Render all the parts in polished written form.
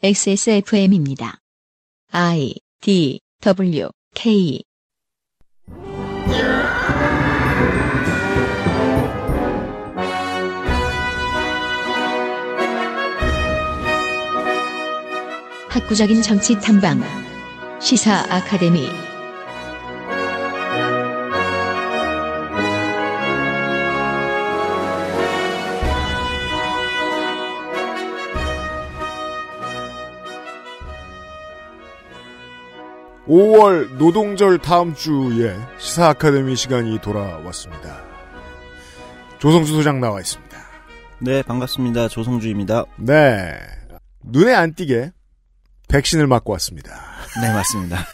XSFM입니다. I, D, W, K. 학구적인 정치 탐방 시사 아카데미. (5월) 노동절 다음 주에 시사 아카데미 시간이 돌아왔습니다. 조성주 소장 나와 있습니다. 네, 반갑습니다. 조성주입니다. 네, 눈에 안 띄게 백신을 맞고 왔습니다. 네, 맞습니다.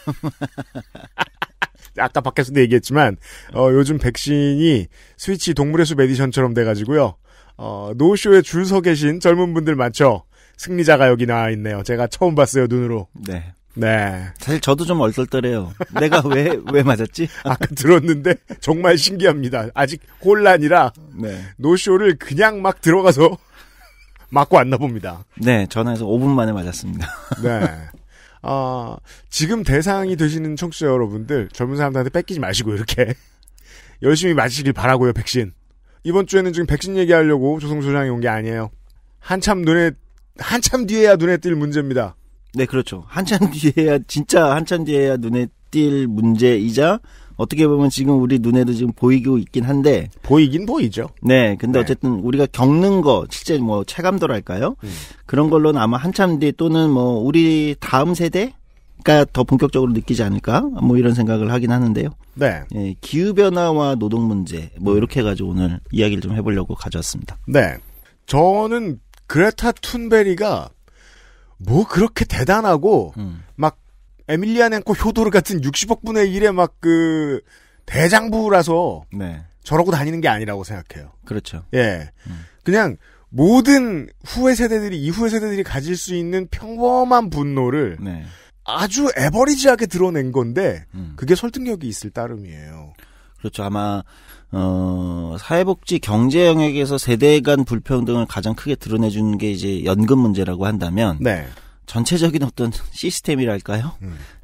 아까 밖에서도 얘기했지만 요즘 백신이 스위치 동물의 숲 에디션처럼 돼가지고요. 노쇼에 줄 서 계신 젊은 분들 많죠. 승리자가 여기 나와 있네요. 제가 처음 봤어요, 눈으로. 네. 네. 사실 저도 좀 얼떨떨해요. 내가 왜 맞았지? 아까 들었는데 정말 신기합니다. 아직 혼란이라 네. 노쇼를 그냥 막 들어가서 맞고 왔나 봅니다. 네, 전화해서 5분 만에 맞았습니다. 네. 지금 대상이 되시는 청취자 여러분들, 젊은 사람들한테 뺏기지 마시고 이렇게 열심히 맞으시길 바라고요, 백신. 이번 주에는 지금 백신 얘기하려고 조성주 소장이 온 게 아니에요. 한참 뒤에야 눈에 띌 문제입니다. 네, 그렇죠. 한참 뒤에야 눈에 띌 문제이자 어떻게 보면 지금 우리 눈에도 지금 보이고 있긴 한데. 보이긴 보이죠. 네, 근데 어쨌든 우리가 겪는 거, 실제 뭐 체감도랄까요? 그런 걸로는 아마 한참 뒤 또는 뭐 우리 다음 세대가 더 본격적으로 느끼지 않을까? 뭐 이런 생각을 하긴 하는데요. 네. 예, 기후변화와 노동 문제, 뭐 이렇게 해가지고 오늘 이야기를 좀 해보려고 가져왔습니다. 네. 저는 그레타 툰베리가 뭐 그렇게 대단하고 막 에밀리아넨코 효도르 같은 60억 분의 1의 막 그 대장부라서 네. 저러고 다니는 게 아니라고 생각해요. 그렇죠. 예. 그냥 모든 이후의 세대들이 가질 수 있는 평범한 분노를 네. 아주 에버리지하게 드러낸 건데 그게 설득력이 있을 따름이에요. 그렇죠. 아마 사회복지 경제 영역에서 세대 간 불평등을 가장 크게 드러내주는 게 이제 연금 문제라고 한다면 네. 전체적인 어떤 시스템이랄까요?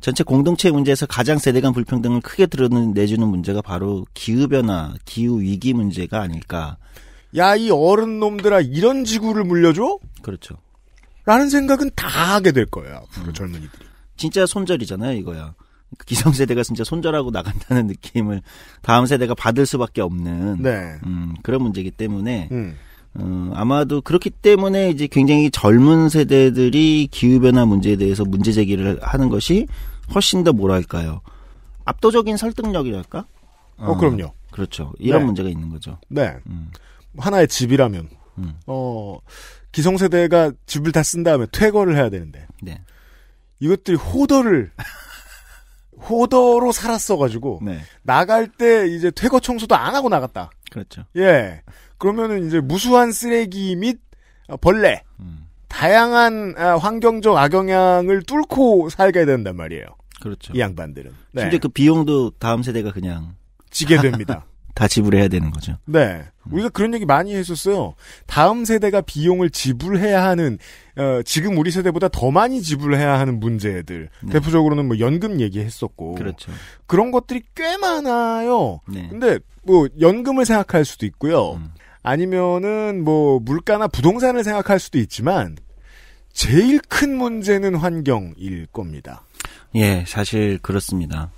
전체 공동체 문제에서 가장 세대 간 불평등을 크게 드러내주는 문제가 바로 기후변화, 기후위기 문제가 아닐까. 야, 이 어른 놈들아, 이런 지구를 물려줘? 그렇죠. 라는 생각은 다 하게 될 거예요, 앞으로 젊은이들이. 진짜 손절이잖아요, 이거야. 기성세대가 진짜 손절하고 나간다는 느낌을 다음 세대가 받을 수밖에 없는 네. 그런 문제이기 때문에 아마도 그렇기 때문에 이제 굉장히 젊은 세대들이 기후변화 문제에 대해서 문제 제기를 하는 것이 훨씬 더 뭐랄까요, 압도적인 설득력이랄까? 그럼요. 그렇죠. 이런 네. 문제가 있는 거죠. 네. 하나의 집이라면 기성세대가 집을 다 쓴 다음에 퇴거를 해야 되는데 네. 이것들이 호더로 살았어가지고 네. 나갈 때 이제 퇴거 청소도 안 하고 나갔다. 그렇죠. 예. 그러면은 이제 무수한 쓰레기 및 벌레, 다양한 환경적 악영향을 뚫고 살게 된단 말이에요. 그렇죠. 이 양반들은. 네. 심지어 그 비용도 다음 세대가 그냥 지게 됩니다. 다 지불해야 되는 거죠. 네. 우리가 그런 얘기 많이 했었어요. 다음 세대가 비용을 지불해야 하는, 지금 우리 세대보다 더 많이 지불해야 하는 문제들. 네. 대표적으로는 뭐 연금 얘기했었고. 그렇죠. 그런 것들이 꽤 많아요. 네. 근데 뭐 연금을 생각할 수도 있고요. 아니면은 뭐 물가나 부동산을 생각할 수도 있지만 제일 큰 문제는 환경일 겁니다. 예, 사실 그렇습니다.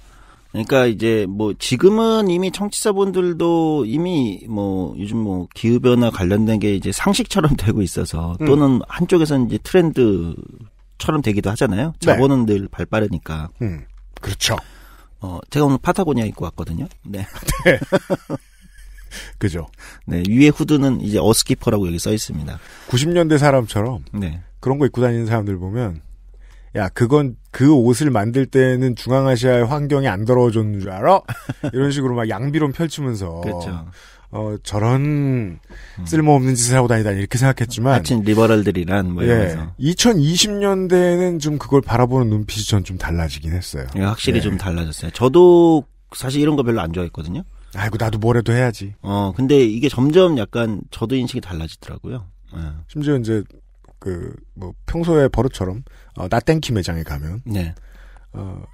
그러니까 이제 뭐 지금은 이미 청취자분들도 이미 뭐 요즘 뭐 기후변화 관련된 게 이제 상식처럼 되고 있어서 또는 한쪽에서는 이제 트렌드처럼 되기도 하잖아요. 저거는 늘 발빠르니까. 그렇죠. 제가 오늘 파타고니아 입고 왔거든요. 네. 네. 그죠. 네, 위에 후드는 이제 어스키퍼라고 여기 써 있습니다. 90년대 사람처럼 네. 그런 거 입고 다니는 사람들 보면 야, 그건 그 옷을 만들 때는 중앙아시아의 환경이 안 더러워졌는 줄 알아? 이런 식으로 막 양비론 펼치면서 그렇죠. 저런 쓸모없는 짓을 하고 다니다니 이렇게 생각했지만 하여튼 리버럴들이란 뭐 이러면서 2020년대에는 좀 그걸 바라보는 눈빛이 전 좀 달라지긴 했어요. 예, 확실히 네. 좀 달라졌어요. 저도 사실 이런 거 별로 안 좋아했거든요. 아이고 나도 뭐라도 해야지. 근데 이게 점점 약간 저도 인식이 달라지더라고요. 예. 심지어 이제 평소에 버릇처럼, 나땡키 매장에 가면. 네.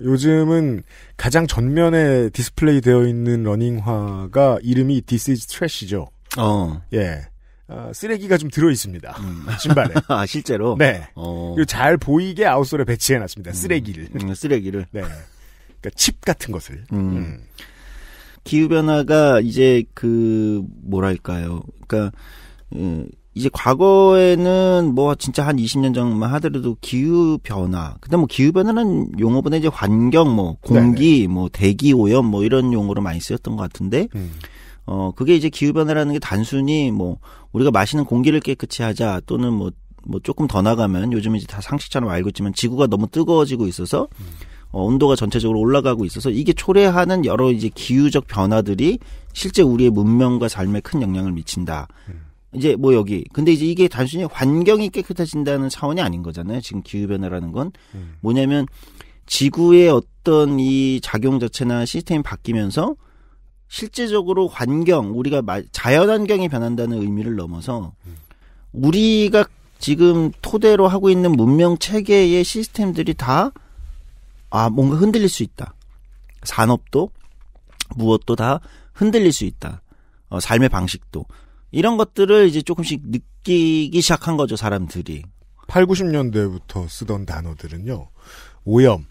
요즘은 가장 전면에 디스플레이 되어 있는 러닝화가 이름이 This is Trash이죠. 예. 쓰레기가 좀 들어 있습니다. 신발에. 아, 실제로? 네. 그리고 잘 보이게 아웃솔에 배치해 놨습니다. 쓰레기를. 쓰레기를. 네. 그러니까 칩 같은 것을. 기후변화가 이제 뭐랄까요. 그러니까, 이제 과거에는 진짜 한 20년 전만 하더라도 기후변화. 근데 기후변화는 용어보다 이제 환경, 공기, 네네. 대기 오염, 이런 용어로 많이 쓰였던 것 같은데, 그게 이제 기후변화라는 게 단순히 우리가 마시는 공기를 깨끗이 하자 또는 조금 더 나가면 요즘 이제 다 상식처럼 알고 있지만 지구가 너무 뜨거워지고 있어서 온도가 전체적으로 올라가고 있어서 이게 초래하는 여러 이제 기후적 변화들이 실제 우리의 문명과 삶에 큰 영향을 미친다. 이제 근데 이제 이게 단순히 환경이 깨끗해진다는 차원이 아닌 거잖아요. 지금 기후변화라는 건 뭐냐면 지구의 어떤 이 작용 자체나 시스템이 바뀌면서 실제적으로 우리가 자연환경이 변한다는 의미를 넘어서 우리가 지금 토대로 하고 있는 문명 체계의 시스템들이 다 뭔가 흔들릴 수 있다. 산업도 무엇도 다 흔들릴 수 있다. 삶의 방식도. 이런 것들을 이제 조금씩 느끼기 시작한 거죠, 사람들이. 8, 90년대부터 쓰던 단어들은요. 오염,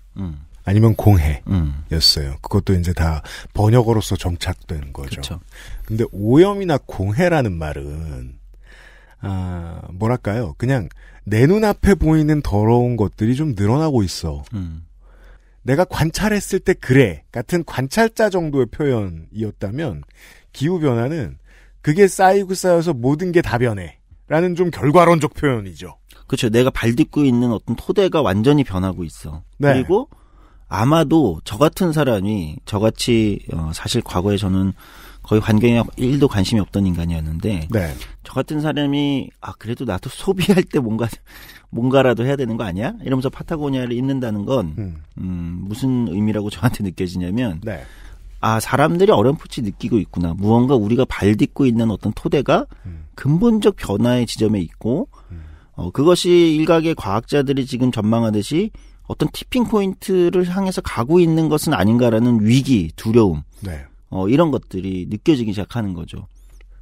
아니면 공해였어요. 그것도 이제 다 번역어로서 정착된 거죠. 그쵸. 근데 오염이나 공해라는 말은 뭐랄까요? 그냥 내 눈앞에 보이는 더러운 것들이 좀 늘어나고 있어. 내가 관찰했을 때 그래 같은 관찰자 정도의 표현이었다면 기후변화는 그게 쌓이고 쌓여서 모든 게 다 변해 라는 좀 결과론적 표현이죠. 그렇죠. 내가 발 딛고 있는 어떤 토대가 완전히 변하고 있어. 네. 그리고 아마도 저 같은 사람이 저같이 사실 과거에 저는 거의 환경에 1도 관심이 없던 인간이었는데 네. 저 같은 사람이 그래도 나도 소비할 때 뭔가라도 해야 되는 거 아니야? 이러면서 파타고니아를 잊는다는 건 무슨 의미라고 저한테 느껴지냐면 네. 사람들이 어렴풋이 느끼고 있구나. 무언가 우리가 발 딛고 있는 어떤 토대가 근본적 변화의 지점에 있고 그것이 일각의 과학자들이 지금 전망하듯이 어떤 티핑 포인트를 향해서 가고 있는 것은 아닌가라는 위기, 두려움 네. 이런 것들이 느껴지기 시작하는 거죠.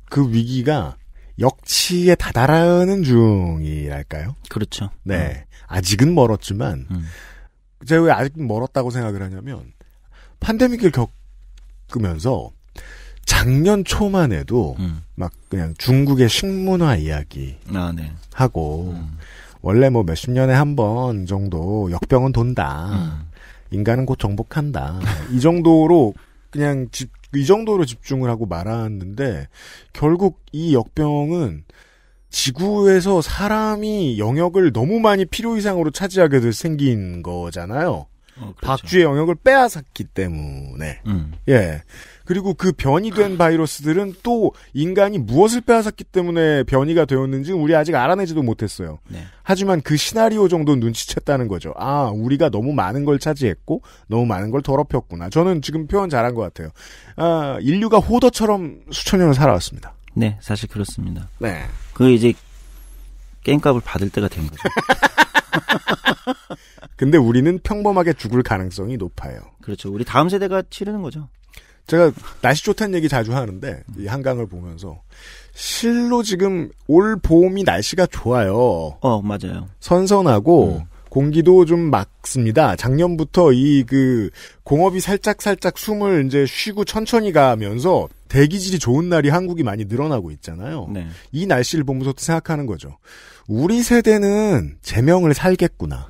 그 위기가 역치에 다다르는 중이랄까요? 그렇죠. 네. 아직은 멀었지만 제가 왜 아직 멀었다고 생각을 하냐면 팬데믹을 겪으면서 작년 초만 해도 막 그냥 중국의 식문화 이야기 네. 하고 원래 몇십 년에 한 번 정도 역병은 돈다. 인간은 곧 정복한다. 이 정도로 그냥 이 정도로 집중을 하고 말았는데 결국 이 역병은 지구에서 사람이 영역을 너무 많이 필요 이상으로 차지하게 생긴 거잖아요. 그렇죠. 박쥐의 영역을 빼앗았기 때문에. 예. 그리고 그 변이 된 바이러스들은 또 인간이 무엇을 빼앗았기 때문에 변이가 되었는지 우리 아직 알아내지도 못했어요. 네. 하지만 그 시나리오 정도는 눈치챘다는 거죠. 우리가 너무 많은 걸 차지했고 너무 많은 걸 더럽혔구나. 저는 지금 표현 잘한 것 같아요. 인류가 호더처럼 수천 년을 살아왔습니다. 네, 사실 그렇습니다. 네. 이제 게임값을 받을 때가 된 거죠. 근데 우리는 평범하게 죽을 가능성이 높아요. 그렇죠. 우리 다음 세대가 치르는 거죠. 제가 날씨 좋다는 얘기 자주 하는데 이 한강을 보면서 실로 지금 올 봄이 날씨가 좋아요. 맞아요. 선선하고 공기도 좀 맑습니다. 작년부터 공업이 살짝 숨을 이제 쉬고 천천히 가면서 대기질이 좋은 날이 한국이 많이 늘어나고 있잖아요. 네. 이 날씨를 보면서 생각하는 거죠. 우리 세대는 제명을 살겠구나.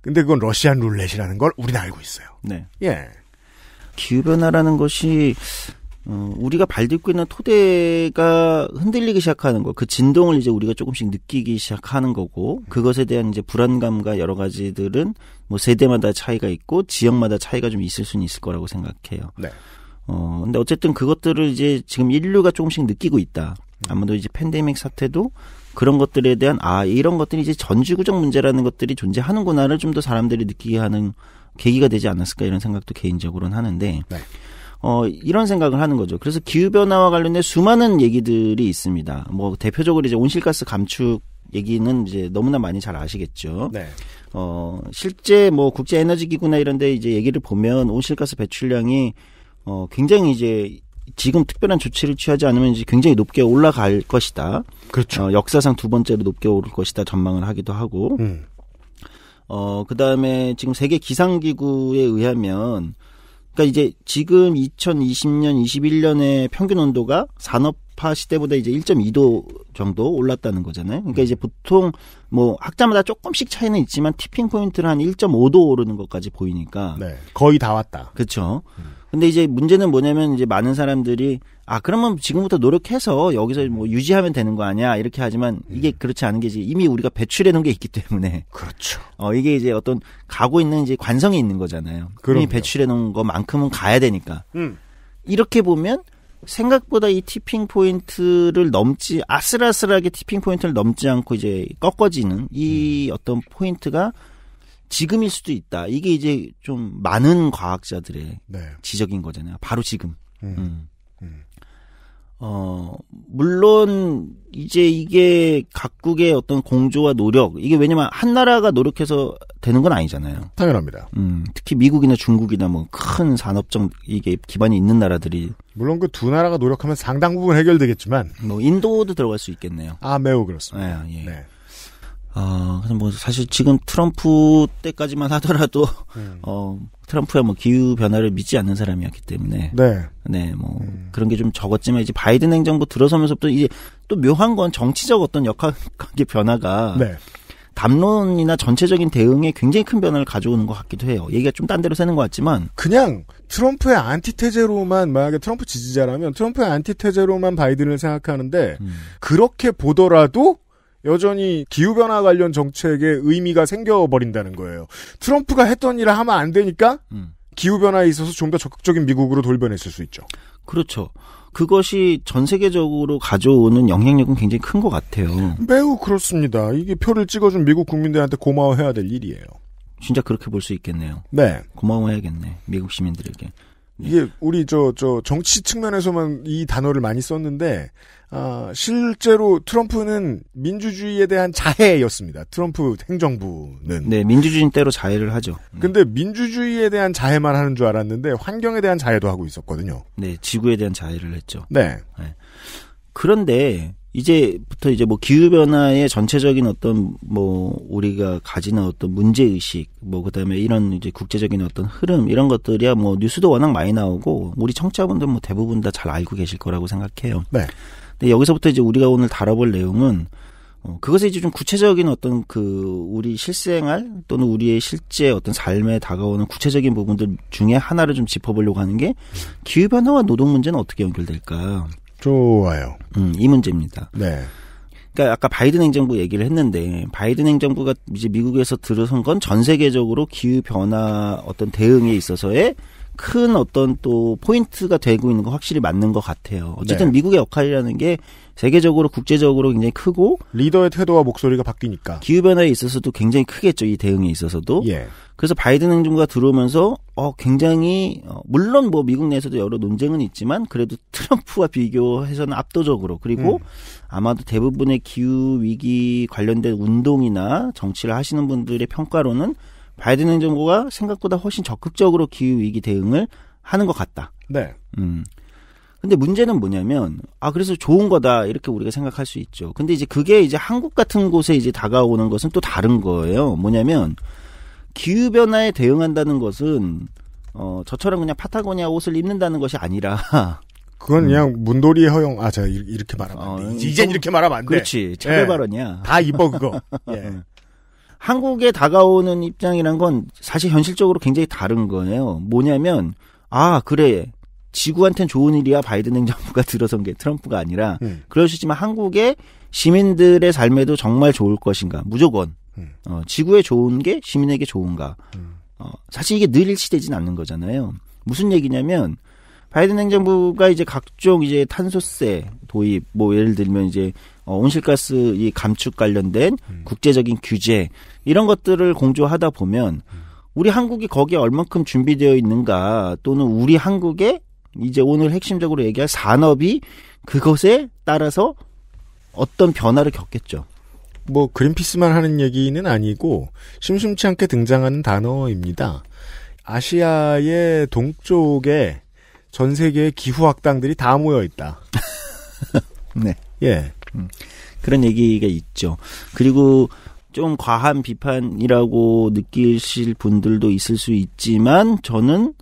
근데 그건 러시안 룰렛이라는 걸 우리는 알고 있어요. 네. 예. 기후변화라는 것이 우리가 발 딛고 있는 토대가 흔들리기 시작하는 거, 그 진동을 이제 우리가 조금씩 느끼기 시작하는 거고, 그것에 대한 이제 불안감과 여러 가지들은 세대마다 차이가 있고 지역마다 차이가 좀 있을 수는 있을 거라고 생각해요. 네. 근데 어쨌든 그것들을 이제 지금 인류가 조금씩 느끼고 있다. 아마도 이제 팬데믹 사태도 그런 것들에 대한 이런 것들이 이제 전지구적 문제라는 것들이 존재하는구나를 좀 더 사람들이 느끼게 하는 계기가 되지 않았을까 이런 생각도 개인적으로는 하는데 네. 이런 생각을 하는 거죠. 그래서 기후변화와 관련된 수많은 얘기들이 있습니다. 대표적으로 이제 온실가스 감축 얘기는 이제 너무나 많이 잘 아시겠죠. 네. 실제 뭐 국제 에너지 기구나 이런 데 이제 얘기를 보면 온실가스 배출량이 굉장히 이제 지금 특별한 조치를 취하지 않으면 이제 굉장히 높게 올라갈 것이다. 그렇죠. 역사상 두 번째로 높게 오를 것이다 전망을 하기도 하고. 그다음에 지금 세계 기상기구에 의하면 그러니까 이제 지금 2020년, 21년의 평균 온도가 산업화 시대보다 이제 1.2도 정도 올랐다는 거잖아요. 그러니까 이제 보통 뭐 학자마다 조금씩 차이는 있지만 티핑 포인트를 한 1.5도 오르는 것까지 보이니까. 네. 거의 다 왔다. 그렇죠. 근데 이제 문제는 뭐냐면 이제 많은 사람들이 그러면 지금부터 노력해서 여기서 뭐 유지하면 되는 거 아니야 이렇게 하지만 이게 그렇지 않은 게 이미 우리가 배출해 놓은 게 있기 때문에 그렇죠. 이게 이제 어떤 가고 있는 이제 관성이 있는 거잖아요. 그럼요. 이미 배출해 놓은 것만큼은 가야 되니까. 이렇게 보면 생각보다 이 티핑 포인트를 넘지 아슬아슬하게 티핑 포인트를 넘지 않고 이제 꺾어지는 이 어떤 포인트가 지금일 수도 있다. 이게 이제 좀 많은 과학자들의 네. 지적인 거잖아요. 바로 지금. 물론 이제 이게 각국의 어떤 공조와 노력, 이게 왜냐면 한 나라가 노력해서 되는 건 아니잖아요. 당연합니다. 특히 미국이나 중국이나 뭐 큰 산업적 이게 기반이 있는 나라들이 물론 그 두 나라가 노력하면 상당 부분 해결되겠지만 뭐 인도도 들어갈 수 있겠네요. 매우 그렇습니다. 예. 네. 그래서 뭐 사실 지금 트럼프 때까지만 하더라도 트럼프야 뭐 기후 변화를 믿지 않는 사람이었기 때문에 네. 뭐 그런 게 좀 적었지만 이제 바이든 행정부 들어서면서부터 이제 또 묘한 건 정치적 어떤 역학관계 변화가 네. 담론이나 전체적인 대응에 굉장히 큰 변화를 가져오는 것 같기도 해요. 얘기가 좀 딴 데로 새는 것 같지만 그냥 트럼프의 안티테제로만 만약에 트럼프 지지자라면 트럼프의 안티테제로만 바이든을 생각하는데 그렇게 보더라도 여전히 기후변화 관련 정책에 의미가 생겨버린다는 거예요. 트럼프가 했던 일을 하면 안 되니까 기후변화에 있어서 좀 더 적극적인 미국으로 돌변했을 수 있죠. 그렇죠. 그것이 전 세계적으로 가져오는 영향력은 굉장히 큰 것 같아요. 매우 그렇습니다. 이게 표를 찍어준 미국 국민들한테 고마워해야 될 일이에요. 진짜 그렇게 볼 수 있겠네요. 네. 고마워해야겠네. 미국 시민들에게. 네. 이게 우리 정치 측면에서만 이 단어를 많이 썼는데 실제로 트럼프는 민주주의에 대한 자해였습니다. 트럼프 행정부는. 네, 민주주의는 때로 자해를 하죠. 근데 민주주의에 대한 자해만 하는 줄 알았는데 환경에 대한 자해도 하고 있었거든요. 네, 지구에 대한 자해를 했죠. 네. 그런데 이제부터 이제 뭐 기후변화의 전체적인 어떤 뭐 우리가 가지는 어떤 문제의식 뭐 그다음에 이런 이제 국제적인 어떤 흐름 이런 것들이야 뭐 뉴스도 워낙 많이 나오고 우리 청취자분들 뭐 대부분 다 잘 알고 계실 거라고 생각해요. 네. 근데 여기서부터 이제 우리가 오늘 다뤄볼 내용은 그것에 이제 좀 구체적인 어떤 우리 실생활 또는 우리의 실제 어떤 삶에 다가오는 구체적인 부분들 중에 하나를 좀 짚어보려고 하는 게 기후변화와 노동 문제는 어떻게 연결될까? 좋아요. 이 문제입니다. 네. 그러니까 아까 바이든 행정부 얘기를 했는데 바이든 행정부가 이제 미국에서 들어선 건 전 세계적으로 기후 변화 어떤 대응에 있어서의 큰 어떤 또 포인트가 되고 있는 거 확실히 맞는 것 같아요. 어쨌든 네. 미국의 역할이라는 게 세계적으로 국제적으로 굉장히 크고 리더의 태도와 목소리가 바뀌니까 기후 변화에 있어서도 굉장히 크겠죠. 이 대응에 있어서도. 예. 그래서 바이든 행정부가 들어오면서 굉장히 물론 뭐 미국 내에서도 여러 논쟁은 있지만 그래도 트럼프와 비교해서는 압도적으로 그리고 아마도 대부분의 기후 위기 관련된 운동이나 정치를 하시는 분들의 평가로는 바이든 행정부가 생각보다 훨씬 적극적으로 기후 위기 대응을 하는 것 같다. 네. 근데 문제는 뭐냐면 그래서 좋은 거다 이렇게 우리가 생각할 수 있죠. 근데 이제 그게 이제 한국 같은 곳에 이제 다가오는 것은 또 다른 거예요. 뭐냐면 기후 변화에 대응한다는 것은 저처럼 그냥 파타고니아 옷을 입는다는 것이 아니라 그건 그냥 문도리의 허용. 제가 이렇게 말하면 안 돼. 이젠 이렇게 말하면 안 돼. 그렇지. 차별 예. 발언이야. 다 입어 그거. 예. 한국에 다가오는 입장이란 건 사실 현실적으로 굉장히 다른 거예요. 뭐냐면 그래. 지구한테는 좋은 일이야. 바이든 행정부가 들어선 게 트럼프가 아니라 그럴 수 있지만 한국의 시민들의 삶에도 정말 좋을 것인가. 무조건. 지구에 좋은 게 시민에게 좋은가. 사실 이게 늘 일치되진 않는 거잖아요. 무슨 얘기냐면 바이든 행정부가 이제 각종 이제 탄소세 도입, 뭐 예를 들면 이제 온실가스 이 감축 관련된 국제적인 규제 이런 것들을 공조하다 보면 우리 한국이 거기에 얼만큼 준비되어 있는가 또는 우리 한국의 이제 오늘 핵심적으로 얘기할 산업이 그것에 따라서 어떤 변화를 겪겠죠. 뭐 그린피스만 하는 얘기는 아니고 심심치 않게 등장하는 단어입니다. 아시아의 동쪽에 전 세계의 기후학당들이 다 모여 있다. 네. 예. 그런 얘기가 있죠. 그리고 좀 과한 비판이라고 느끼실 분들도 있을 수 있지만 저는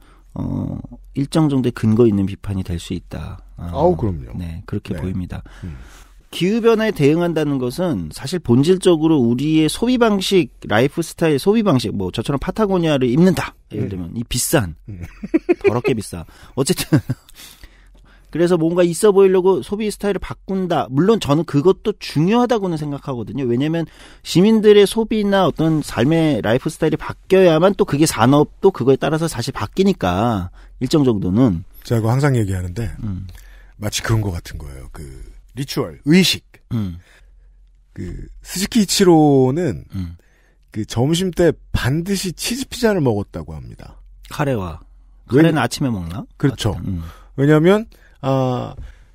일정 정도의 근거 있는 비판이 될 수 있다. 그럼요. 네, 그렇게 네. 보입니다. 기후변화에 대응한다는 것은 사실 본질적으로 우리의 소비 방식, 라이프 스타일 소비 방식, 뭐 저처럼 파타고니아를 입는다. 예를 들면 이 비싼, 더럽게 비싸. 어쨌든 그래서 뭔가 있어 보이려고 소비 스타일을 바꾼다. 물론 저는 그것도 중요하다고는 생각하거든요. 왜냐하면 시민들의 소비나 어떤 삶의 라이프 스타일이 바뀌어야만 또 그게 산업도 그거에 따라서 사실 바뀌니까 일정 정도는. 제가 그거 항상 얘기하는데 마치 그런 것 같은 거예요. 그 리추얼, 의식. 그 스즈키 이치로는 그 점심 때 반드시 치즈 피자를 먹었다고 합니다. 카레는 아침에 먹나? 그렇죠. 왜냐하면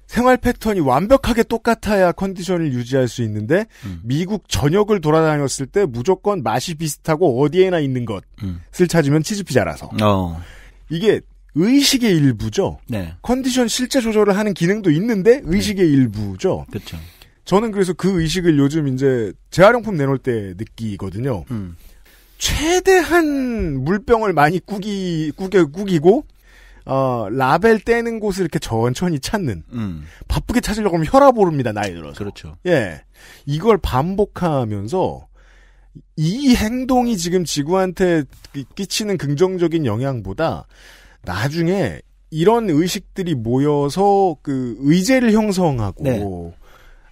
생활 패턴이 완벽하게 똑같아야 컨디션을 유지할 수 있는데 미국 전역을 돌아다녔을 때 무조건 맛이 비슷하고 어디에나 있는 것을 찾으면 치즈 피자라서. 이게 의식의 일부죠. 네. 컨디션 실제 조절을 하는 기능도 있는데 의식의 일부죠. 그렇죠. 저는 그래서 그 의식을 요즘 이제 재활용품 내놓을 때 느끼거든요. 최대한 물병을 많이 꾸기고 라벨 떼는 곳을 이렇게 천천히 찾는. 바쁘게 찾으려고 하면 혈압 오릅니다, 나이 들어서. 그렇죠. 예. 이걸 반복하면서 이 행동이 지금 지구한테 끼치는 긍정적인 영향보다 나중에 이런 의식들이 모여서 그 의제를 형성하고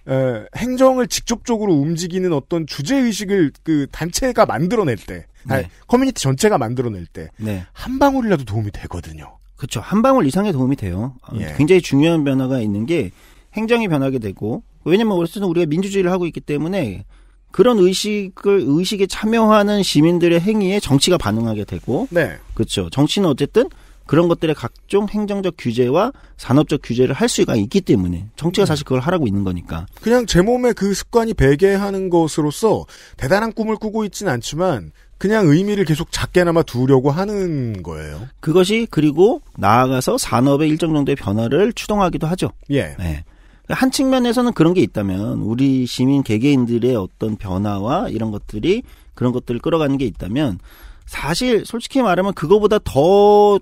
네. 행정을 직접적으로 움직이는 어떤 주제의식을 그 단체가 만들어낼 때, 네. 커뮤니티 전체가 만들어낼 때, 네. 한 방울이라도 도움이 되거든요. 그렇죠. 한 방울 이상의 도움이 돼요. 예. 굉장히 중요한 변화가 있는 게 행정이 변하게 되고, 왜냐면 어쨌든 우리가 민주주의를 하고 있기 때문에 그런 의식에 참여하는 시민들의 행위에 정치가 반응하게 되고, 네. 그렇죠. 정치는 어쨌든 그런 것들의 각종 행정적 규제와 산업적 규제를 할 수가 있기 때문에 정치가 사실 그걸 하라고 있는 거니까. 그냥 제 몸에 그 습관이 배게 하는 것으로서 대단한 꿈을 꾸고 있진 않지만 그냥 의미를 계속 작게나마 두려고 하는 거예요. 그것이 그리고 나아가서 산업의 일정 정도의 변화를 추동하기도 하죠. 예. 네. 한 측면에서는 그런 게 있다면 우리 시민 개개인들의 어떤 변화와 이런 것들이 그런 것들을 끌어가는 게 있다면 사실 솔직히 말하면 그거보다 더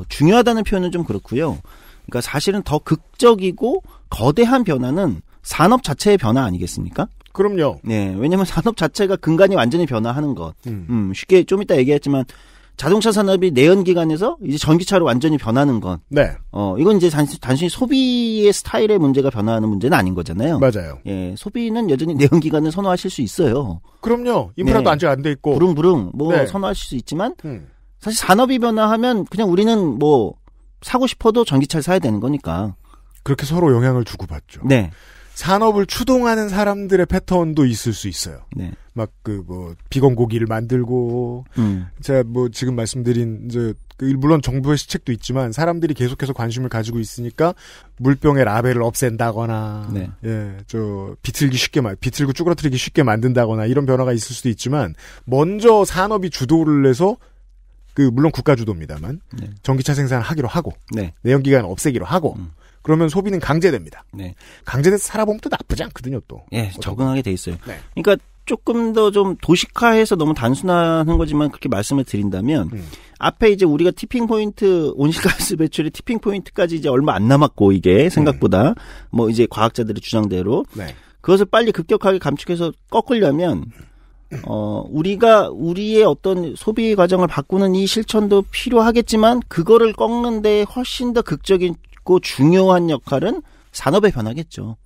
중요하다는 표현은 좀 그렇고요. 그러니까 사실은 더 극적이고 거대한 변화는 산업 자체의 변화 아니겠습니까? 그럼요. 네, 왜냐하면 산업 자체가 근간이 완전히 변화하는 것. 쉽게 좀 이따 얘기했지만 자동차 산업이 내연기관에서 이제 전기차로 완전히 변하는 것. 네. 이건 이제 단순히 소비의 스타일의 문제가 변화하는 문제는 아닌 거잖아요. 맞아요. 예, 소비는 여전히 내연기관을 선호하실 수 있어요. 그럼요. 인프라도 네. 아직 안 돼 있고. 부릉부릉 네. 선호하실 수 있지만 사실 산업이 변화하면 그냥 우리는 사고 싶어도 전기차를 사야 되는 거니까. 그렇게 서로 영향을 주고받죠. 네. 산업을 추동하는 사람들의 패턴도 있을 수 있어요. 네. 막 비건 고기를 만들고 제가 지금 말씀드린 물론 정부의 시책도 있지만 사람들이 계속해서 관심을 가지고 있으니까 물병의 라벨을 없앤다거나 네. 비틀고 쭈그러뜨리기 쉽게 만든다거나 이런 변화가 있을 수도 있지만 먼저 산업이 주도를 해서 물론 국가 주도입니다만 네. 전기차 생산을 하기로 하고 네. 내연기관을 없애기로 하고 그러면 소비는 강제됩니다. 네. 강제돼서 살아보면 또 나쁘지 않거든요, 또. 예, 적응하게 돼 있어요. 네. 그러니까 조금 더 좀 도식화해서 너무 단순한 거지만 그렇게 말씀을 드린다면 앞에 이제 우리가 티핑 포인트 온실가스 배출의 티핑 포인트까지 이제 얼마 안 남았고 이게 생각보다 이제 과학자들의 주장대로 네. 그것을 빨리 급격하게 감축해서 꺾으려면 우리가 우리의 어떤 소비 과정을 바꾸는 이 실천도 필요하겠지만 그거를 꺾는 데 훨씬 더 극적이고 중요한 역할은 산업의 변화겠죠.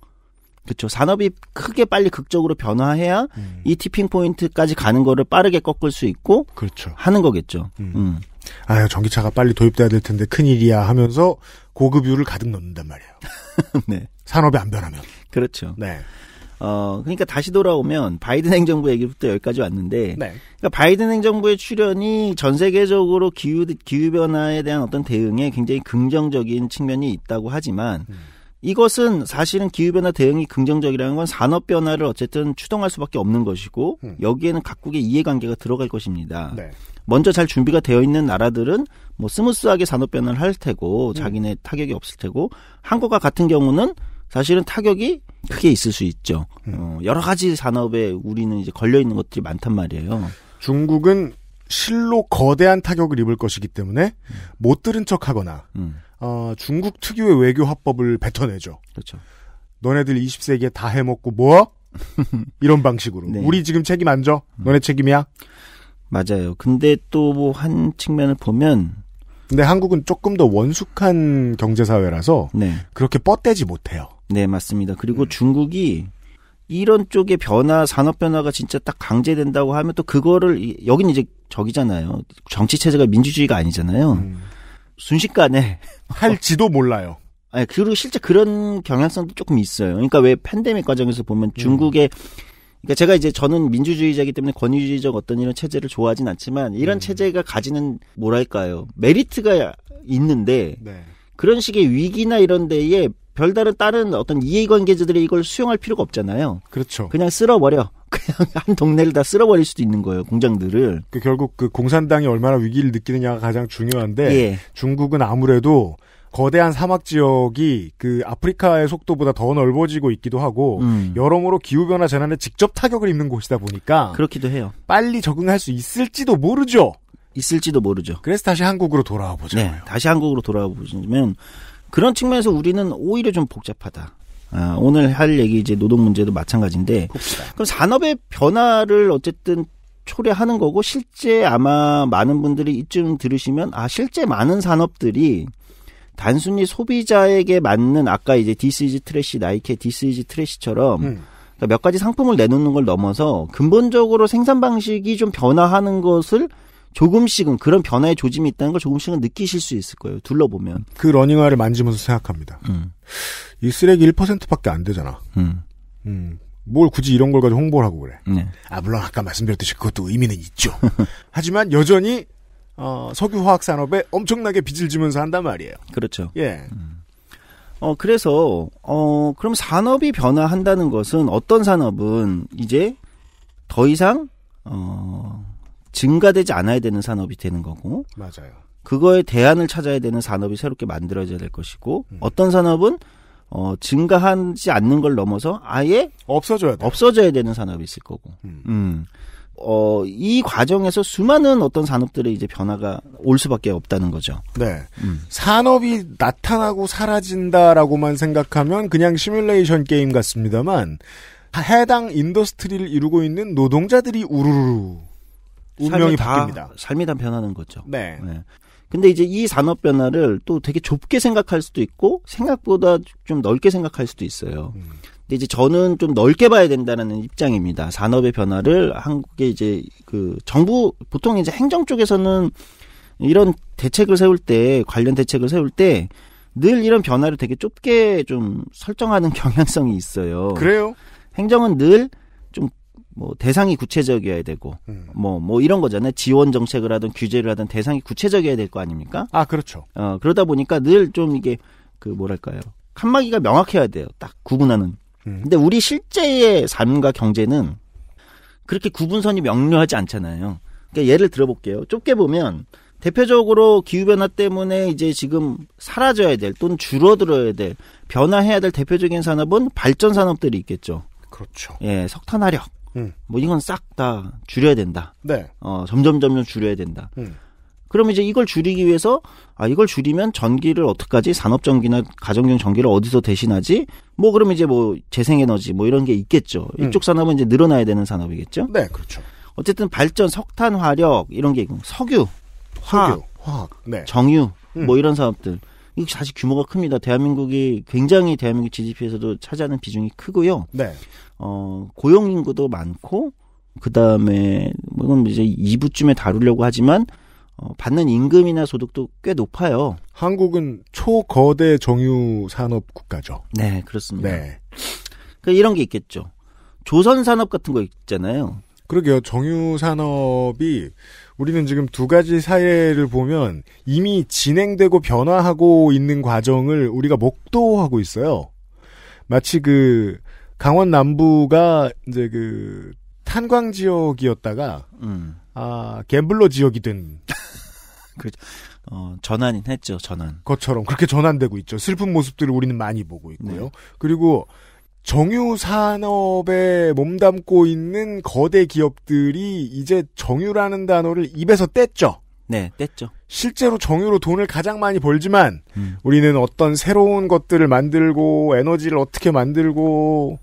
그렇죠. 산업이 크게 빨리 극적으로 변화해야 이 티핑 포인트까지 가는 거를 빠르게 꺾을 수 있고 그렇죠. 하는 거겠죠. 아유, 전기차가 빨리 도입돼야 될 텐데 큰일이야 하면서 고급유를 가득 넣는단 말이에요. 네. 산업이 안 변하면. 그렇죠. 네. 그러니까 다시 돌아오면 바이든 행정부 얘기부터 여기까지 왔는데, 네. 그러니까 바이든 행정부의 출연이 전 세계적으로 기후 변화에 대한 어떤 대응에 굉장히 긍정적인 측면이 있다고 하지만, 이것은 사실은 기후변화 대응이 긍정적이라는 건 산업변화를 어쨌든 추동할 수밖에 없는 것이고 여기에는 각국의 이해관계가 들어갈 것입니다. 네. 먼저 잘 준비가 되어 있는 나라들은 뭐 스무스하게 산업변화를 할 테고 자기네 타격이 없을 테고 한국과 같은 경우는 사실은 타격이 크게 있을 수 있죠. 여러 가지 산업에 우리는 이제 걸려 있는 것들이 많단 말이에요. 중국은 실로 거대한 타격을 입을 것이기 때문에 못 들은 척하거나 중국 특유의 외교 화법을 뱉어내죠. 그렇죠. 너네들 20세기에 다 해먹고 뭐? 이런 방식으로. 네. 우리 지금 책임 안 져? 너네 책임이야? 맞아요. 근데 또 뭐 한 측면을 보면 근데 한국은 조금 더 원숙한 경제사회라서 네. 그렇게 뻗대지 못해요. 네, 맞습니다. 그리고 중국이 이런 쪽의 변화, 산업 변화가 진짜 딱 강제된다고 하면 또 그거를 여기는 이제 저기잖아요. 정치 체제가 민주주의가 아니잖아요. 순식간에 할지도 몰라요. 아니, 그리고 실제 그런 경향성도 조금 있어요. 그러니까 왜 팬데믹 과정에서 보면 중국의 그러니까 제가 이제 저는 민주주의자이기 때문에 권위주의적 어떤 이런 체제를 좋아하진 않지만 이런 체제가 가지는 뭐랄까요 메리트가 있는데 네. 그런 식의 위기나 이런 데에 별다른 다른 어떤 이해관계자들이 이걸 수용할 필요가 없잖아요. 그렇죠. 그냥 쓸어버려. 그냥 한 동네를 다 쓸어버릴 수도 있는 거예요. 공장들을. 결국 그 공산당이 얼마나 위기를 느끼느냐가 가장 중요한데 예. 중국은 아무래도 거대한 사막 지역이 그 아프리카의 속도보다 더 넓어지고 있기도 하고 여러모로 기후변화 재난에 직접 타격을 입는 곳이다 보니까 그렇기도 해요. 빨리 적응할 수 있을지도 모르죠. 있을지도 모르죠. 그래서 다시 한국으로 돌아와 보자고요. 네, 다시 한국으로 돌아와 보시면 그런 측면에서 우리는 오히려 좀 복잡하다. 오늘 할 얘기 이제 노동 문제도 마찬가지인데 그럼 산업의 변화를 어쨌든 초래하는 거고 실제 아마 많은 분들이 이쯤 들으시면 실제 많은 산업들이 단순히 소비자에게 맞는 아까 이제 This is 트래시, 나이키의 This is 트래시처럼 그러니까 몇 가지 상품을 내놓는 걸 넘어서 근본적으로 생산 방식이 좀 변화하는 것을 조금씩은 그런 변화의 조짐이 있다는 걸 조금씩은 느끼실 수 있을 거예요. 둘러보면. 그 러닝화를 만지면서 생각합니다. 이 쓰레기 1%밖에 안 되잖아. 뭘 굳이 이런 걸 가지고 홍보를 하고 그래. 네. 물론 아까 말씀드렸듯이 그것도 의미는 있죠. 하지만 여전히 석유 화학 산업에 엄청나게 빚을 지면서 한단 말이에요. 그렇죠. 예. 그래서 그럼 산업이 변화한다는 것은 어떤 산업은 이제 더 이상 증가되지 않아야 되는 산업이 되는 거고 맞아요. 그거에 대안을 찾아야 되는 산업이 새롭게 만들어져야 될 것이고 어떤 산업은 증가하지 않는 걸 넘어서 아예 없어져야 되는 산업이 있을 거고 이 과정에서 수많은 어떤 산업들의 이제 변화가 올 수밖에 없다는 거죠. 네. 산업이 나타나고 사라진다라고만 생각하면 그냥 시뮬레이션 게임 같습니다만 해당 인더스트리를 이루고 있는 노동자들이 우르르 운명이 바뀝니다. 삶이 다 변하는 거죠. 네. 네. 근데 이제 이 산업 변화를 또 되게 좁게 생각할 수도 있고 생각보다 좀 넓게 생각할 수도 있어요. 근데 이제 저는 좀 넓게 봐야 된다는 입장입니다. 산업의 변화를 한국의 이제 그 정부 보통 이제 행정 쪽에서는 이런 대책을 세울 때 관련 대책을 세울 때 늘 이런 변화를 되게 좁게 좀 설정하는 경향성이 있어요. 그래요? 행정은 늘 좀 뭐 대상이 구체적이어야 되고 뭐 이런 거잖아요. 지원 정책을 하든 규제를 하든 대상이 구체적이어야 될 거 아닙니까? 그렇죠. 그러다 보니까 늘 좀 이게 그 뭐랄까요? 칸막이가 명확해야 돼요. 딱 구분하는. 근데 우리 실제의 삶과 경제는 그렇게 구분선이 명료하지 않잖아요. 그러니까 예를 들어볼게요. 좁게 보면 대표적으로 기후변화 때문에 이제 지금 사라져야 될 또는 줄어들어야 될 변화해야 될 대표적인 산업은 발전 산업들이 있겠죠. 그렇죠. 예, 석탄화력. 뭐 이건 싹 다 줄여야 된다. 네. 점점 줄여야 된다. 그럼 이제 이걸 줄이기 위해서 이걸 줄이면 전기를 어떡하지? 산업전기나 가정용 전기를 어디서 대신하지? 뭐 그러면 이제 뭐 재생에너지 뭐 이런 게 있겠죠. 이쪽 산업은 이제 늘어나야 되는 산업이겠죠. 네, 그렇죠. 어쨌든 발전, 석탄, 화력 이런 게 있고 석유, 화학, 네. 정유 뭐 이런 사업들. 이거 사실 규모가 큽니다. 대한민국 GDP에서도 차지하는 비중이 크고요. 네. 고용 인구도 많고 그다음에 이건 이제 2부쯤에 다루려고 하지만 받는 임금이나 소득도 꽤 높아요. 한국은 초거대 정유 산업 국가죠. 네, 그렇습니다. 네. 그러니까 이런 게 있겠죠. 조선 산업 같은 거 있잖아요. 그러게요. 정유 산업이 우리는 지금 두 가지 사례를 보면 이미 진행되고 변화하고 있는 과정을 우리가 목도하고 있어요. 마치 그 강원 남부가 이제 그 탄광 지역이었다가 갬블러 지역이 된 그렇죠. 전환이 했죠. 전환. 것처럼 그렇게 전환되고 있죠. 슬픈 모습들을 우리는 많이 보고 있고요. 네. 그리고 정유 산업에 몸담고 있는 거대 기업들이 이제 정유라는 단어를 입에서 뗐죠. 네, 뗐죠. 실제로 정유로 돈을 가장 많이 벌지만 우리는 어떤 새로운 것들을 만들고 에너지를 어떻게 만들고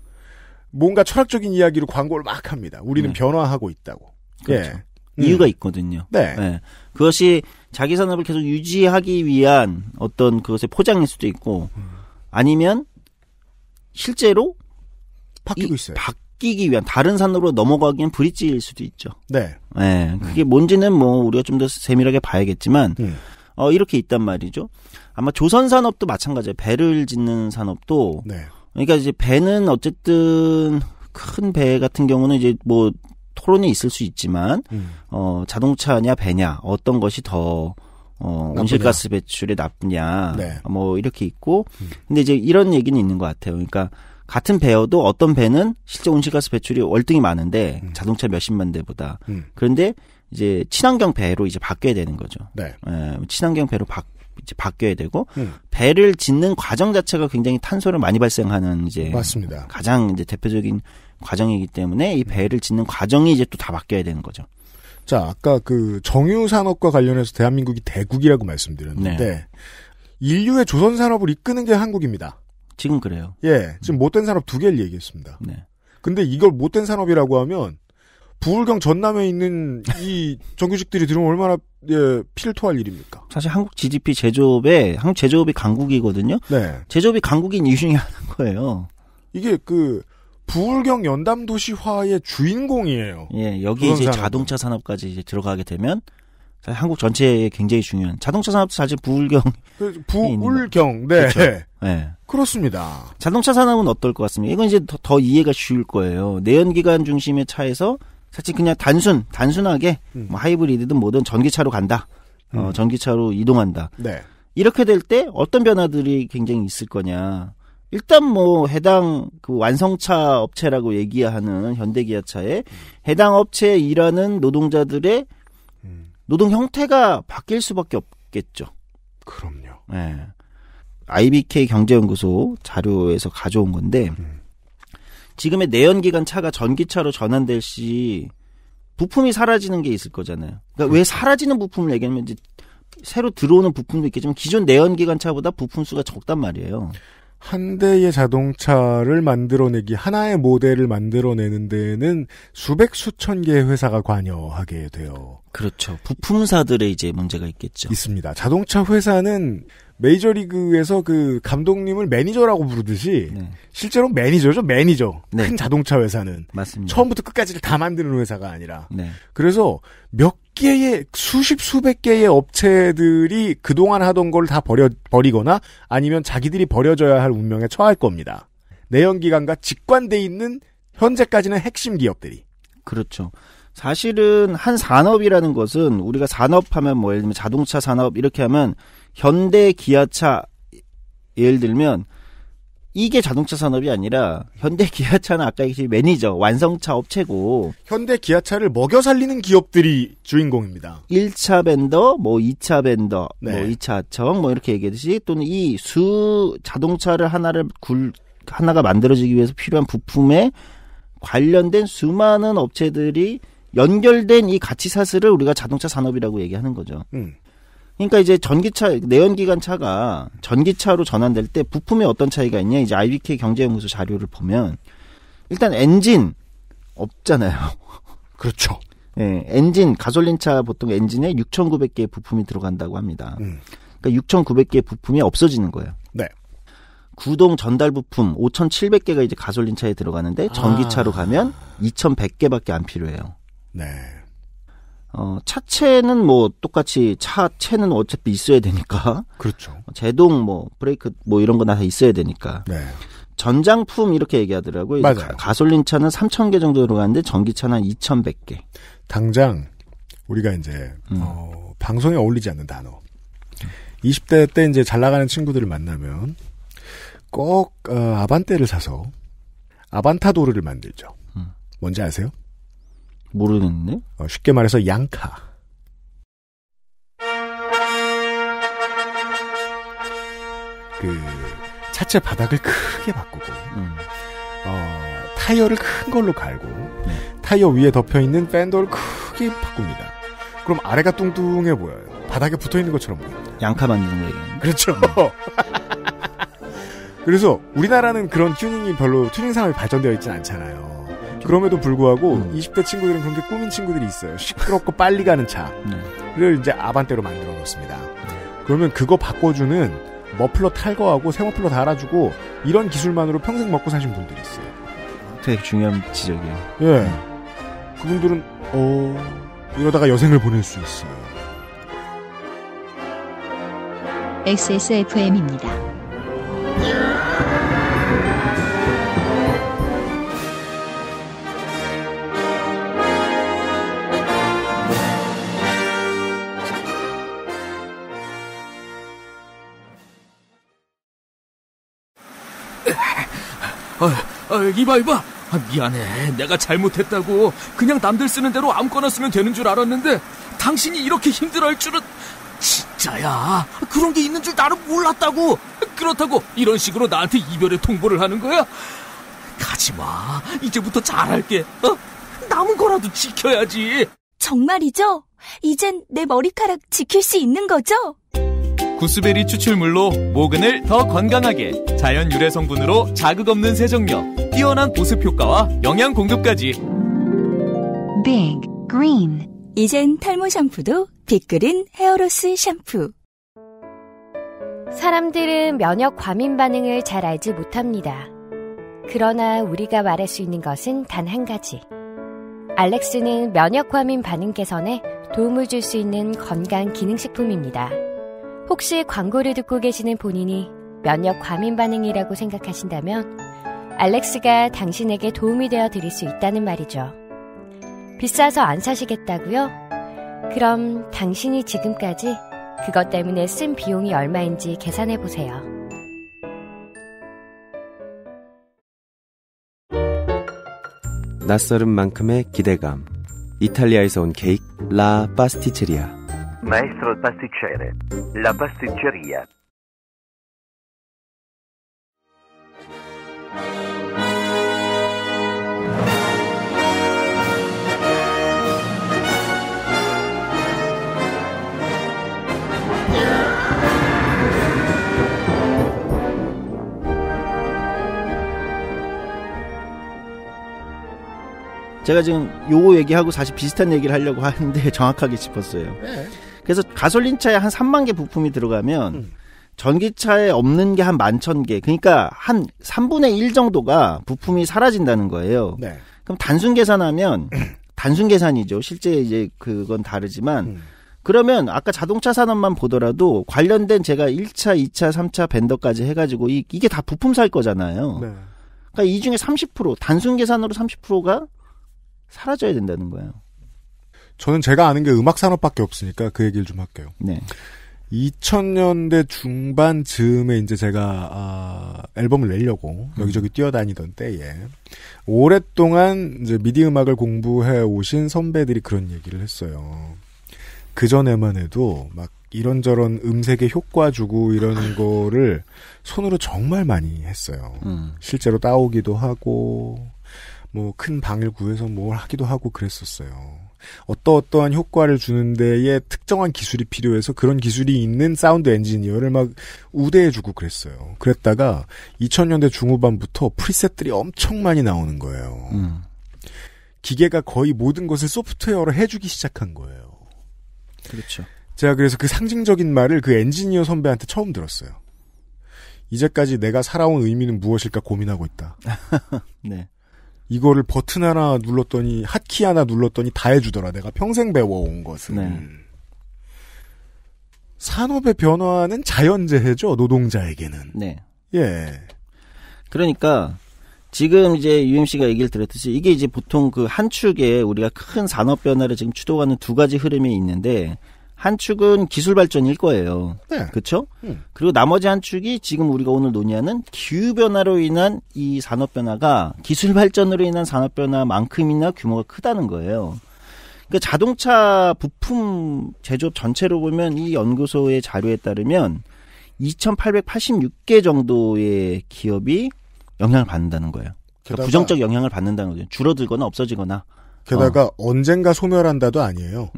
뭔가 철학적인 이야기로 광고를 막 합니다. 우리는 네. 변화하고 있다고. 그렇죠. 예. 이유가 있거든요. 네. 네. 그것이 자기 산업을 계속 유지하기 위한 어떤 그것의 포장일 수도 있고 아니면 실제로 바뀌고 있어요. 바뀌기 위한 다른 산업으로 넘어가기엔 브릿지일 수도 있죠. 네. 네. 그게 뭔지는 뭐 우리가 좀 더 세밀하게 봐야겠지만 이렇게 있단 말이죠. 아마 조선 산업도 마찬가지예요. 배를 짓는 산업도 네. 그러니까 이제 배는 어쨌든 큰 배 같은 경우는 이제 뭐 토론이 있을 수 있지만 자동차냐 배냐 어떤 것이 더 온실가스 배출에 나쁘냐 네. 뭐 이렇게 있고 근데 이제 이런 얘기는 있는 것 같아요. 그러니까 같은 배여도 어떤 배는 실제 온실가스 배출이 월등히 많은데 자동차 몇십만 대보다 그런데 이제 친환경 배로 이제 바뀌어야 되는 거죠. 네. 친환경 배로 이제 바뀌어야 되고 배를 짓는 과정 자체가 굉장히 탄소를 많이 발생하는 이제 맞습니다. 가장 이제 대표적인 과정이기 때문에 이 배를 짓는 과정이 이제 또 다 바뀌어야 되는 거죠. 자, 아까 그 정유 산업과 관련해서 대한민국이 대국이라고 말씀드렸는데 네. 인류의 조선 산업을 이끄는 게 한국입니다. 지금 그래요. 예, 지금 못된 산업 두 개를 얘기했습니다. 네. 근데 이걸 못된 산업이라고 하면 부울경 전남에 있는 이 정규직들이 들으면 얼마나 피를 토할 일입니까? 사실 한국 GDP 한국 제조업이 강국이거든요. 네. 제조업이 강국인 이유 중에 하나인 거예요. 이게 그 부울경 연담 도시화의 주인공이에요. 예, 여기 이제 산업은. 자동차 산업까지 이제 들어가게 되면 사실 한국 전체에 굉장히 중요한 자동차 산업도 사실 부울경. 부울경, 네. 그렇죠. 네. 그렇습니다. 자동차 산업은 어떨 것 같습니까? 이건 이제 더 이해가 쉬울 거예요. 내연기관 중심의 차에서 사실 그냥 단순하게 뭐 하이브리드든 뭐든 전기차로 간다. 전기차로 이동한다. 네. 이렇게 될 때 어떤 변화들이 굉장히 있을 거냐. 일단 뭐 해당 그 완성차 업체라고 얘기하는 현대기아차에 해당 업체에 일하는 노동자들의 노동 형태가 바뀔 수밖에 없겠죠. 그럼요. 네. IBK 경제연구소 자료에서 가져온 건데 지금의 내연기관 차가 전기차로 전환될 시 부품이 사라지는 게 있을 거잖아요. 그러니까 왜 사라지는 부품을 얘기하면 이제 새로 들어오는 부품도 있겠지만 기존 내연기관 차보다 부품 수가 적단 말이에요. 한 대의 자동차를 만들어내기, 하나의 모델을 만들어내는 데에는 수백 수천 개의 회사가 관여하게 돼요. 그렇죠. 부품사들의 이제 문제가 있겠죠. 있습니다. 자동차 회사는 메이저리그에서 그 감독님을 매니저라고 부르듯이 네. 실제로 매니저죠. 매니저. 네. 큰 자동차 회사는. 맞습니다. 처음부터 끝까지를 다 만드는 회사가 아니라. 네. 그래서 몇 개의 수백 개의 업체들이 그동안 하던 걸 다 버리거나 아니면 자기들이 버려져야 할 운명에 처할 겁니다. 내연기관과 직관돼 있는 현재까지는 핵심 기업들이. 그렇죠. 사실은 한 산업이라는 것은 우리가 산업하면 뭐 예를 들면 자동차 산업 이렇게 하면 현대 기아차 예를 들면 이게 자동차 산업이 아니라 현대 기아차는 아까 얘기했듯이 매니저 완성차 업체고 현대 기아차를 먹여 살리는 기업들이 주인공입니다. 1차 벤더, 뭐 2차 벤더, 네. 뭐 2차 하청 뭐 이렇게 얘기했듯이 또는 이 자동차를 하나가 만들어지기 위해서 필요한 부품에 관련된 수많은 업체들이 연결된 이 가치사슬을 우리가 자동차 산업이라고 얘기하는 거죠. 그러니까 이제 내연기관 차가 전기차로 전환될 때 부품에 어떤 차이가 있냐? 이제 IBK 경제연구소 자료를 보면 일단 엔진 없잖아요. 그렇죠. 네, 엔진 가솔린차 보통 엔진에 6,900개의 부품이 들어간다고 합니다. 그러니까 6,900개의 부품이 없어지는 거예요. 네. 구동 전달 부품 5,700개가 이제 가솔린차에 들어가는데 전기차로 가면 2,100개밖에 안 필요해요. 네. 차체는 뭐 똑같이 차체는 어차피 있어야 되니까. 그렇죠. 제동 뭐 브레이크 뭐 이런 거 다 있어야 되니까. 네. 전장품 이렇게 얘기하더라고요. 맞아요. 가솔린 차는 3,000개 정도 들어가는데 전기차는 한 2,100개. 당장 우리가 이제 방송에 어울리지 않는 단어. 20대 때 이제 잘 나가는 친구들을 만나면 꼭 아반떼를 사서 아반타도르를 만들죠. 뭔지 아세요? 모르겠네. 쉽게 말해서 양카. 그 차체 바닥을 크게 바꾸고 타이어를 큰 걸로 갈고 타이어 위에 덮여있는 팬더를 크게 바꿉니다. 그럼 아래가 뚱뚱해 보여요. 바닥에 붙어있는 것처럼 보입니다. 양카 만드는 거 얘기하는 그렇죠. 그래서 우리나라는 그런 튜닝이 별로 튜닝 산업이 발전되어 있지는 않잖아요. 그럼에도 불구하고 20대 친구들은 그런 게 꾸민 친구들이 있어요. 시끄럽고 빨리 가는 차를 이제 아반떼로 만들어 놓습니다. 그러면 그거 바꿔주는 머플러 탈거하고 새 머플러 달아주고 이런 기술만으로 평생 먹고 사신 분들이 있어요. 되게 중요한 지적이에요. 예. 그분들은 이러다가 여생을 보낼 수 있어요. XSFM입니다. 이봐. 미안해. 내가 잘못했다고. 그냥 남들 쓰는 대로 아무거나 쓰면 되는 줄 알았는데 당신이 이렇게 힘들어할 줄은. 진짜야. 그런 게 있는 줄 나는 몰랐다고. 그렇다고 이런 식으로 나한테 이별의 통보를 하는 거야? 가지마. 이제부터 잘할게. 남은 거라도 지켜야지. 정말이죠? 이젠 내 머리카락 지킬 수 있는 거죠? 구스베리 추출물로 모근을 더 건강하게, 자연 유래 성분으로 자극 없는 세정력, 뛰어난 보습 효과와 영양 공급까지. Big Green. 이젠 탈모 샴푸도 빅그린 헤어로스 샴푸. 사람들은 면역 과민 반응을 잘 알지 못합니다. 그러나 우리가 말할 수 있는 것은 단 한 가지. 알렉스는 면역 과민 반응 개선에 도움을 줄 수 있는 건강 기능식품입니다. 혹시 광고를 듣고 계시는 본인이 면역 과민 반응이라고 생각하신다면 알렉스가 당신에게 도움이 되어 드릴 수 있다는 말이죠. 비싸서 안 사시겠다고요? 그럼 당신이 지금까지 그것 때문에 쓴 비용이 얼마인지 계산해 보세요. 낯설은 만큼의 기대감. 이탈리아에서 온 케이크 라 파스티체리아. Maestro pasticcere, la pasticceria. 제가 지금 요거 얘기하고 사실 비슷한 얘기를 하려고 하는데 정확하게 짚었어요. 네. 그래서 가솔린차에 한 3만 개 부품이 들어가면 전기차에 없는 게 한 11,000개. 그러니까 한 3분의 1 정도가 부품이 사라진다는 거예요. 네. 그럼 단순 계산하면 단순 계산이죠. 실제 이제 그건 다르지만 그러면 아까 자동차 산업만 보더라도 관련된 제가 1차, 2차, 3차 벤더까지 해가지고 이게 다 부품 살 거잖아요. 네. 그러니까 이 중에 30% 단순 계산으로 30%가 사라져야 된다는 거예요. 저는 제가 아는 게 음악 산업밖에 없으니까 그 얘기를 좀 할게요. 네. 2000년대 중반 즈음에 이제 제가 앨범을 내려고 여기저기 뛰어다니던 때에 오랫동안 이제 미디 음악을 공부해 오신 선배들이 그런 얘기를 했어요. 그 전에만 해도 막 이런저런 음색에 효과 주고 이런 거를 손으로 정말 많이 했어요. 실제로 따오기도 하고 뭐 큰 방을 구해서 뭘 하기도 하고 그랬었어요. 어떠한 효과를 주는 데에 특정한 기술이 필요해서 그런 기술이 있는 사운드 엔지니어를 막 우대해주고 그랬어요. 그랬다가 2000년대 중후반부터 프리셋들이 엄청 많이 나오는 거예요. 기계가 거의 모든 것을 소프트웨어로 해주기 시작한 거예요. 그렇죠. 제가 그래서 그 상징적인 말을 그 엔지니어 선배한테 처음 들었어요. 이제까지 내가 살아온 의미는 무엇일까 고민하고 있다. 네. 이거를 버튼 하나 눌렀더니 핫키 하나 눌렀더니 다 해주더라. 내가 평생 배워온 것을. 네. 산업의 변화는 자연재해죠. 노동자에게는. 네. 예. 그러니까 지금 이제 UMC가 얘기를 드렸듯이 이게 이제 보통 그 한 축에 우리가 큰 산업 변화를 지금 추동하는 두 가지 흐름이 있는데 한 축은 기술 발전일 거예요. 네. 그렇죠? 그리고 나머지 한 축이 지금 우리가 오늘 논의하는 기후 변화로 인한 이 산업 변화가 기술 발전으로 인한 산업 변화만큼이나 규모가 크다는 거예요. 그러니까 자동차 부품 제조업 전체로 보면 이 연구소의 자료에 따르면 2,886개 정도의 기업이 영향을 받는다는 거예요. 그러니까 부정적 영향을 받는다는 거죠. 줄어들거나 없어지거나. 게다가 언젠가 소멸한다도 아니에요.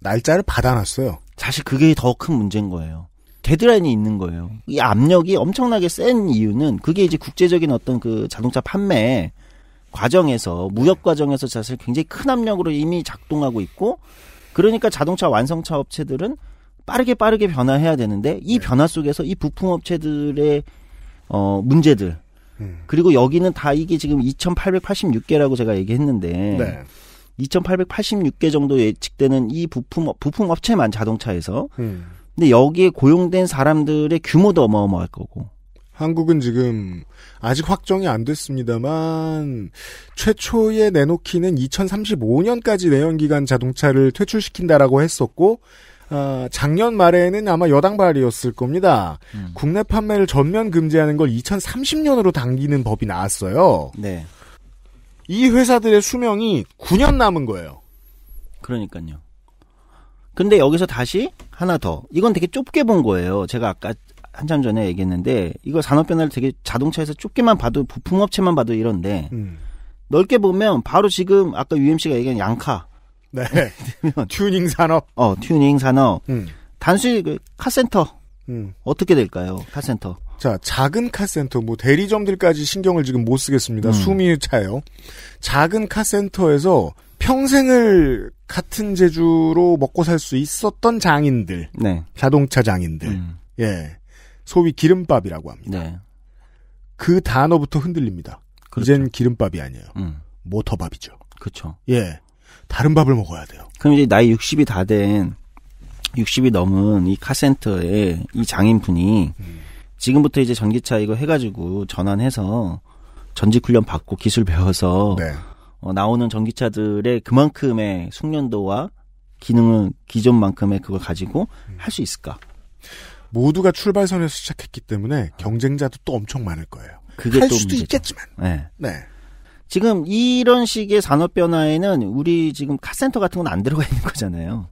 날짜를 받아놨어요. 사실 그게 더 큰 문제인 거예요. 데드라인이 있는 거예요. 이 압력이 엄청나게 센 이유는 그게 이제 국제적인 어떤 그 자동차 판매 과정에서 무역 과정에서 사실 굉장히 큰 압력으로 이미 작동하고 있고 그러니까 자동차 완성차 업체들은 빠르게 변화해야 되는데 이 변화 속에서 이 부품 업체들의 문제들 그리고 여기는 다 이게 지금 2,886개라고 제가 얘기했는데 네. 2,886개 정도 예측되는 이 부품 업체만 자동차에서 근데 여기에 고용된 사람들의 규모도 어마어마할 거고 한국은 지금 아직 확정이 안 됐습니다만 최초에 내놓기는 2035년까지 내연기관 자동차를 퇴출시킨다라고 했었고 작년 말에는 아마 여당 발의였을 겁니다. 국내 판매를 전면 금지하는 걸 2030년으로 당기는 법이 나왔어요. 네. 이 회사들의 수명이 9년 남은 거예요. 그러니까요. 근데 여기서 다시 하나 더. 이건 되게 좁게 본 거예요. 제가 아까 한참 전에 얘기했는데 이거 산업 변화를 되게 자동차에서 좁게만 봐도 부품업체만 봐도 이런데 넓게 보면 바로 지금 아까 UMC가 얘기한 양카. 네. 튜닝 산업. 튜닝 산업. 단순히 그 카센터. 어떻게 될까요? 카센터. 자, 작은 카센터, 대리점들까지 신경을 지금 못 쓰겠습니다. 숨이 차요. 작은 카센터에서 평생을 같은 재주로 먹고 살 수 있었던 장인들. 네. 자동차 장인들. 예. 소위 기름밥이라고 합니다. 네. 그 단어부터 흔들립니다. 그렇죠. 이젠 기름밥이 아니에요. 모터밥이죠. 그렇죠. 예. 다른 밥을 먹어야 돼요. 그럼 이제 나이 60이 다 된 60이 넘은 이 카센터에 이 장인분이 지금부터 이제 전기차 이거 해가지고 전환해서 전직 훈련 받고 기술 배워서 네. 나오는 전기차들의 그만큼의 숙련도와 기능은 기존만큼의 그걸 가지고 할 수 있을까? 모두가 출발선에서 시작했기 때문에 경쟁자도 또 엄청 많을 거예요. 그게 할 또 수도 문제죠. 있겠지만. 네. 네. 지금 이런 식의 산업 변화에는 우리 지금 카센터 같은 건 안 들어가 있는 거잖아요.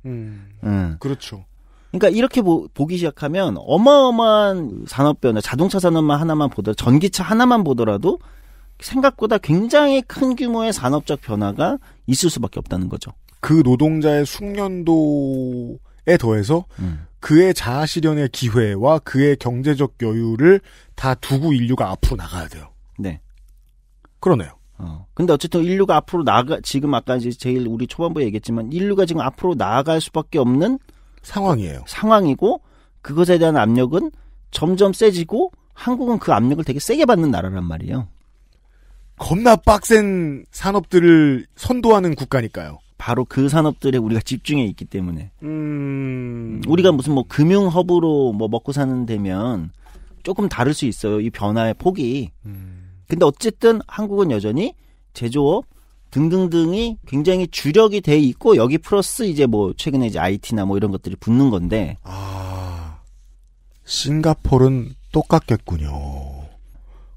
그렇죠. 그러니까 이렇게 보기 시작하면 어마어마한 산업 변화, 자동차 산업만 하나만 보더라도 전기차 하나만 보더라도 생각보다 굉장히 큰 규모의 산업적 변화가 있을 수밖에 없다는 거죠. 그 노동자의 숙련도에 더해서 그의 자아 실현의 기회와 그의 경제적 여유를 다 두고 인류가 앞으로 나가야 돼요. 네. 그러네요. 근데 어쨌든 인류가 앞으로 지금 아까 이제 제일 우리 초반부에 얘기했지만 인류가 지금 앞으로 나아갈 수밖에 없는 상황이고 그것에 대한 압력은 점점 세지고 한국은 그 압력을 되게 세게 받는 나라란 말이에요. 겁나 빡센 산업들을 선도하는 국가니까요. 바로 그 산업들에 우리가 집중해 있기 때문에. 우리가 무슨 금융 허브로 먹고 사는 데면 조금 다를 수 있어요. 이 변화의 폭이. 근데 어쨌든 한국은 여전히 제조업 등등등이 굉장히 주력이 돼 있고 여기 플러스 이제 최근에 이제 IT나 이런 것들이 붙는 건데. 싱가포르는 똑같겠군요.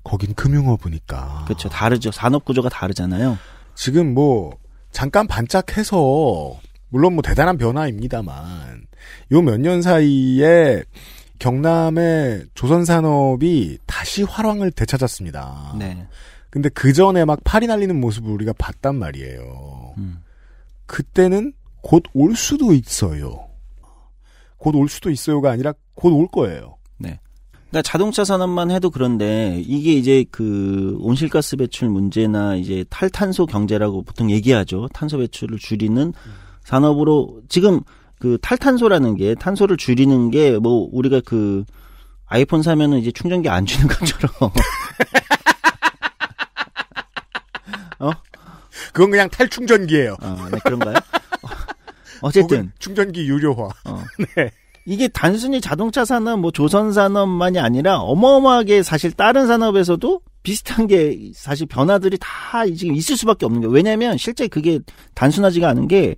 거긴 금융허브니까. 그렇죠. 다르죠. 산업 구조가 다르잖아요. 지금 잠깐 반짝해서 물론 대단한 변화입니다만 요 몇 년 사이에 경남의 조선산업이 다시 화랑을 되찾았습니다. 네. 근데 그 전에 막 팔이 날리는 모습을 우리가 봤단 말이에요. 그때는 곧 올 수도 있어요. 곧 올 수도 있어요가 아니라 곧 올 거예요. 네. 그러니까 자동차 산업만 해도 그런데 이게 이제 그 온실가스 배출 문제나 이제 탈탄소 경제라고 보통 얘기하죠. 탄소 배출을 줄이는 산업으로 지금 그 탈탄소라는 게 탄소를 줄이는 게 우리가 그 아이폰 사면은 이제 충전기 안 주는 것처럼 그건 그냥 탈충전기예요. 네, 그런가요? 어쨌든 충전기 유료화. 네. 이게 단순히 자동차 산업, 조선 산업만이 아니라 어마어마하게 사실 다른 산업에서도 비슷한 게 사실 변화들이 다 지금 있을 수밖에 없는 거예요. 왜냐하면 실제 그게 단순하지가 않은 게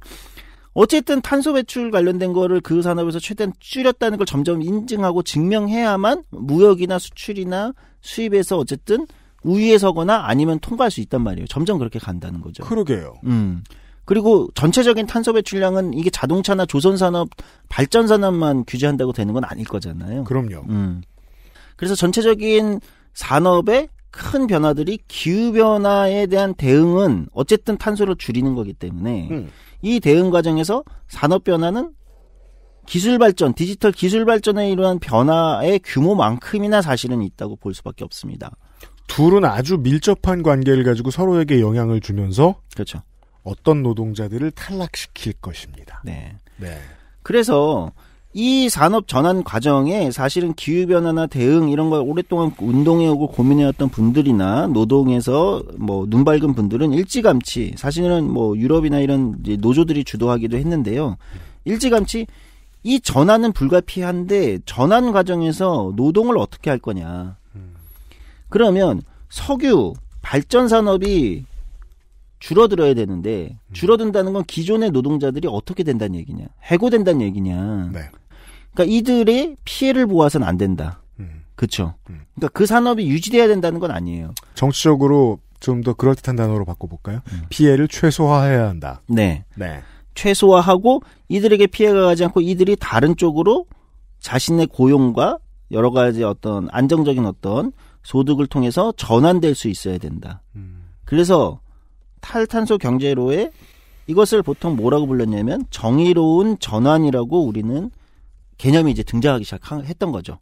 어쨌든 탄소 배출 관련된 거를 그 산업에서 최대한 줄였다는 걸 점점 인증하고 증명해야만 무역이나 수출이나 수입에서 어쨌든 우위에 서거나 아니면 통과할 수 있단 말이에요. 점점 그렇게 간다는 거죠. 그러게요. 그리고 전체적인 탄소 배출량은 이게 자동차나 조선산업, 발전산업만 규제한다고 되는 건 아닐 거잖아요. 그럼요. 그래서 전체적인 산업의 큰 변화들이 기후변화에 대한 대응은 어쨌든 탄소를 줄이는 거기 때문에 이 대응 과정에서 산업 변화는 기술 발전, 디지털 기술 발전에 이러한 변화의 규모만큼이나 사실은 있다고 볼 수밖에 없습니다. 둘은 아주 밀접한 관계를 가지고 서로에게 영향을 주면서 그렇죠. 어떤 노동자들을 탈락시킬 것입니다. 네. 네. 그래서 이 산업 전환 과정에 사실은 기후변화나 대응 이런 걸 오랫동안 운동해오고 고민해왔던 분들이나 노동에서 뭐 눈 밝은 분들은 일찌감치 사실은 뭐 유럽이나 이런 이제 노조들이 주도하기도 했는데요. 일찌감치 이 전환은 불가피한데 전환 과정에서 노동을 어떻게 할 거냐. 그러면 석유, 발전 산업이 줄어들어야 되는데 줄어든다는 건 기존의 노동자들이 어떻게 된다는 얘기냐. 해고된다는 얘기냐. 네. 그러니까 이들의 피해를 보아서는 안 된다. 그렇죠. 그러니까 그 산업이 유지돼야 된다는 건 아니에요. 정치적으로 좀 더 그럴듯한 단어로 바꿔볼까요? 피해를 최소화해야 한다. 네. 네. 최소화하고 이들에게 피해가 가지 않고 이들이 다른 쪽으로 자신의 고용과 여러 가지 어떤 안정적인 어떤 소득을 통해서 전환될 수 있어야 된다. 그래서 탈탄소 경제로에 이것을 보통 뭐라고 불렀냐면 정의로운 전환이라고 우리는 개념이 이제 등장하기 시작했던 거죠.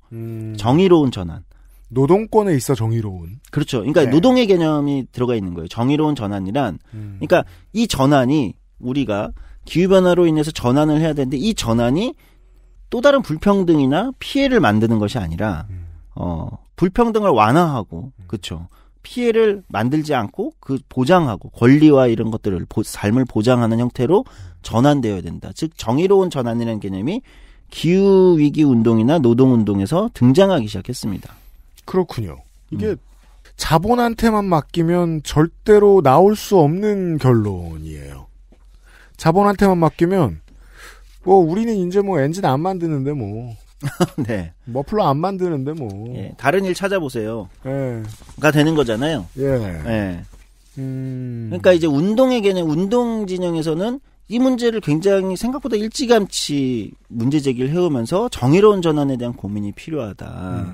정의로운 전환. 노동권에 있어 정의로운. 그렇죠. 그러니까 네. 노동의 개념이 들어가 있는 거예요. 정의로운 전환이란 그러니까 이 전환이 우리가 기후변화로 인해서 전환을 해야 되는데 이 전환이 또 다른 불평등이나 피해를 만드는 것이 아니라 불평등을 완화하고 그렇죠. 피해를 만들지 않고 그 보장하고 권리와 이런 것들을 삶을 보장하는 형태로 전환되어야 된다. 즉 정의로운 전환이라는 개념이 기후위기 운동이나 노동운동에서 등장하기 시작했습니다. 그렇군요. 이게 자본한테만 맡기면 절대로 나올 수 없는 결론이에요. 자본한테만 맡기면 뭐 우리는 이제 뭐 엔진 안 만드는데 뭐 네. 머플러 안 만드는데 뭐 예, 다른 일 찾아보세요. 예. 가 되는 거잖아요. 예. 예. 그러니까 이제 운동의 개념, 운동 진영에서는 이 문제를 굉장히 생각보다 일찌감치 문제 제기를 해오면서 정의로운 전환에 대한 고민이 필요하다.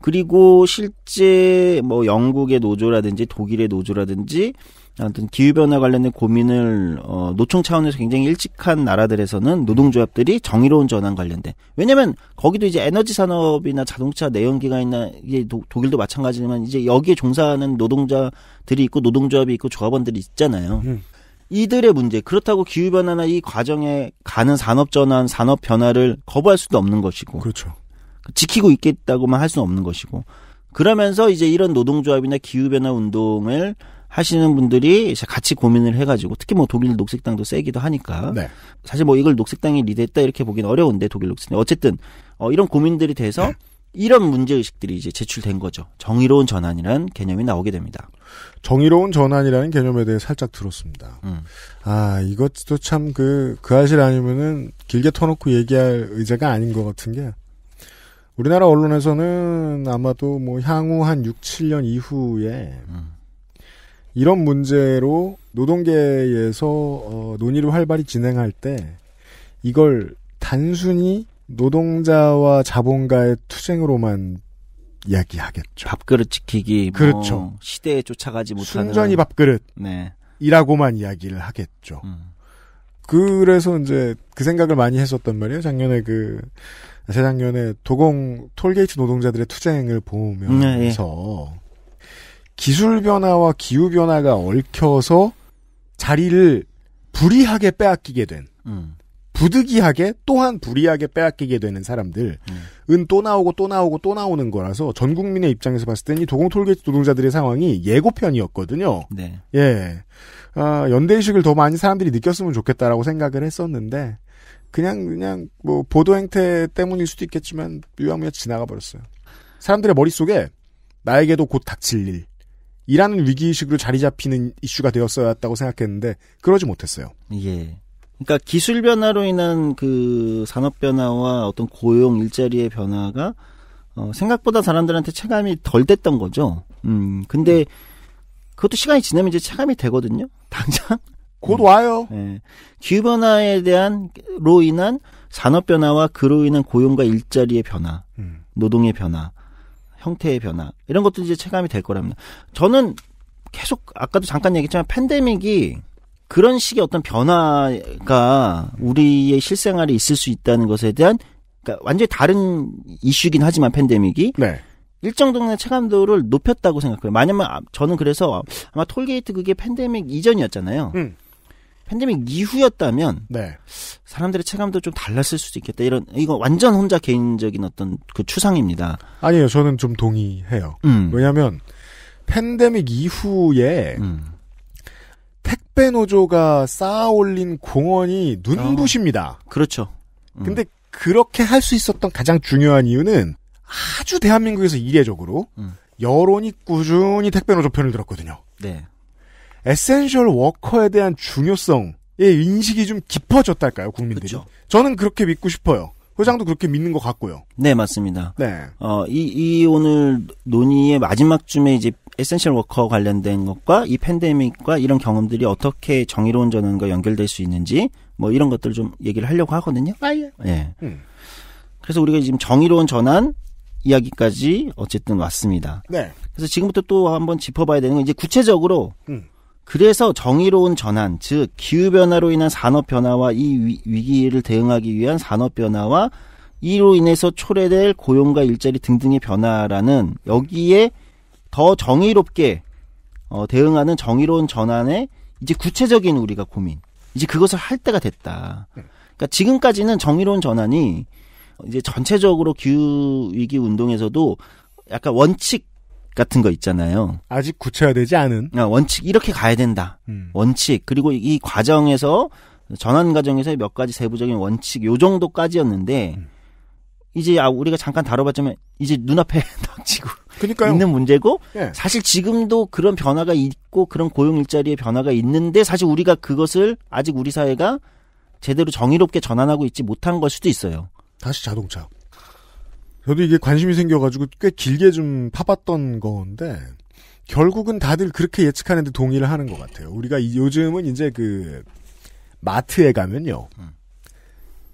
그리고 실제 뭐 영국의 노조라든지 독일의 노조라든지 아무튼 기후변화 관련된 고민을 노총 차원에서 굉장히 일찍 한 나라들에서는 노동조합들이 정의로운 전환 관련된 왜냐면 거기도 이제 에너지 산업이나 자동차 내연기가 있나 이게 독일도 마찬가지지만 이제 여기에 종사하는 노동자들이 있고 노동조합이 있고 조합원들이 있잖아요. 이들의 문제 그렇다고 기후변화나 이 과정에 가는 산업전환, 산업 변화를 거부할 수도 없는 것이고 그렇죠. 지키고 있겠다고만 할 수는 없는 것이고 그러면서 이제 이런 노동조합이나 기후변화 운동을 하시는 분들이 같이 고민을 해가지고 특히 뭐 독일 녹색당도 세기도 하니까 네. 사실 뭐 이걸 녹색당이 리드했다 이렇게 보기는 어려운데 독일 녹색당 어쨌든 이런 고민들이 돼서 이런 문제의식들이 이제 제출된 거죠. 정의로운 전환이라는 개념이 나오게 됩니다. 정의로운 전환이라는 개념에 대해 살짝 들었습니다. 아, 이것도 참 그 알실 아니면은 길게 터놓고 얘기할 의제가 아닌 것 같은 게 우리나라 언론에서는 아마도 뭐 향후 한 6, 7년 이후에 이런 문제로 노동계에서 논의를 활발히 진행할 때 이걸 단순히 노동자와 자본가의 투쟁으로만 이야기하겠죠. 밥그릇 지키기, 그렇죠. 뭐 시대에 쫓아가지 못하는 순전히 밥그릇. 네. 이라고만 이야기를 하겠죠. 그래서 이제 그 생각을 많이 했었단 말이에요. 재작년에 도공 톨게이트 노동자들의 투쟁을 보면서 기술 변화와 기후 변화가 얽혀서 자리를 불이하게 빼앗기게 된 부득이하게 또한 불이하게 빼앗기게 되는 사람들은 또 나오고 또 나오고 또 나오는 거라서 전 국민의 입장에서 봤을 때는 이 도공 톨게이트 노동자들의 상황이 예고편이었거든요. 네. 예. 연대의식을 더 많이 사람들이 느꼈으면 좋겠다라고 생각을 했었는데 그냥 뭐 보도 행태 때문일 수도 있겠지만 유야무야 지나가 버렸어요. 사람들의 머릿속에 나에게도 곧 닥칠 일, 이라는 위기의식으로 자리 잡히는 이슈가 되었어야 했다고 생각했는데 그러지 못했어요. 예. 그러니까 기술 변화로 인한 그 산업 변화와 어떤 고용 일자리의 변화가 생각보다 사람들한테 체감이 덜 됐던 거죠. 근데 그것도 시간이 지나면 이제 체감이 되거든요. 당장 곧 와요. 예. 기후 변화에 대한로 인한 산업 변화와 그로 인한 고용과 일자리의 변화, 노동의 변화, 형태의 변화 이런 것도 이제 체감이 될 거랍니다. 저는 계속 아까도 잠깐 얘기했지만 팬데믹이 그런 식의 어떤 변화가 우리의 실생활에 있을 수 있다는 것에 대한 그러니까 완전히 다른 이슈긴 하지만 팬데믹이 네. 일정 정도의 체감도를 높였다고 생각해요. 만약에 저는 그래서 아마 톨게이트 그게 팬데믹 이전이었잖아요. 팬데믹 이후였다면 네. 사람들의 체감도 좀 달랐을 수도 있겠다. 이거 완전 혼자 개인적인 어떤 그 추상입니다. 아니에요. 저는 좀 동의해요. 왜냐하면 팬데믹 이후에 택배 노조가 쌓아올린 공헌이 눈부십니다. 그렇죠. 근데 그렇게 할 수 있었던 가장 중요한 이유는 아주 대한민국에서 이례적으로 여론이 꾸준히 택배 노조 편을 들었거든요. 네. 에센셜 워커에 대한 중요성의 인식이 좀 깊어졌달까요, 국민들이? 그렇죠. 저는 그렇게 믿고 싶어요. 회장도 그렇게 믿는 것 같고요. 네, 맞습니다. 네. 이 오늘 논의의 마지막 쯤에 이제 에센셜 워커 관련된 것과 이 팬데믹과 이런 경험들이 어떻게 정의로운 전환과 연결될 수 있는지 뭐 이런 것들을 좀 얘기를 하려고 하거든요. 예. 네. 그래서 우리가 지금 정의로운 전환 이야기까지 어쨌든 왔습니다. 네. 그래서 지금부터 또 한번 짚어봐야 되는 건 이제 구체적으로 그래서 정의로운 전환, 즉 기후변화로 인한 산업변화와 이 위기를 대응하기 위한 산업변화와 이로 인해서 초래될 고용과 일자리 등등의 변화라는 여기에 더 정의롭게 대응하는 정의로운 전환의 이제 구체적인 우리가 고민, 이제 그것을 할 때가 됐다. 그러니까 지금까지는 정의로운 전환이 이제 전체적으로 기후위기 운동에서도 약간 원칙 같은 거 있잖아요. 아직 구체화되지 않은. 원칙, 이렇게 가야 된다. 원칙. 그리고 이 과정에서, 전환 과정에서 몇 가지 세부적인 원칙, 요 정도까지였는데, 이제 우리가 잠깐 다뤄봤지만, 이제 눈앞에 닥치고 그러니까요. 있는 문제고, 예. 사실 지금도 그런 변화가 있고, 그런 고용 일자리의 변화가 있는데, 사실 우리가 그것을 아직 우리 사회가 제대로 정의롭게 전환하고 있지 못한 걸 수도 있어요. 다시 자동차. 저도 이게 관심이 생겨가지고 꽤 길게 좀 파봤던 건데 결국은 다들 그렇게 예측하는데 동의를 하는 것 같아요. 우리가 요즘은 이제 그 마트에 가면요.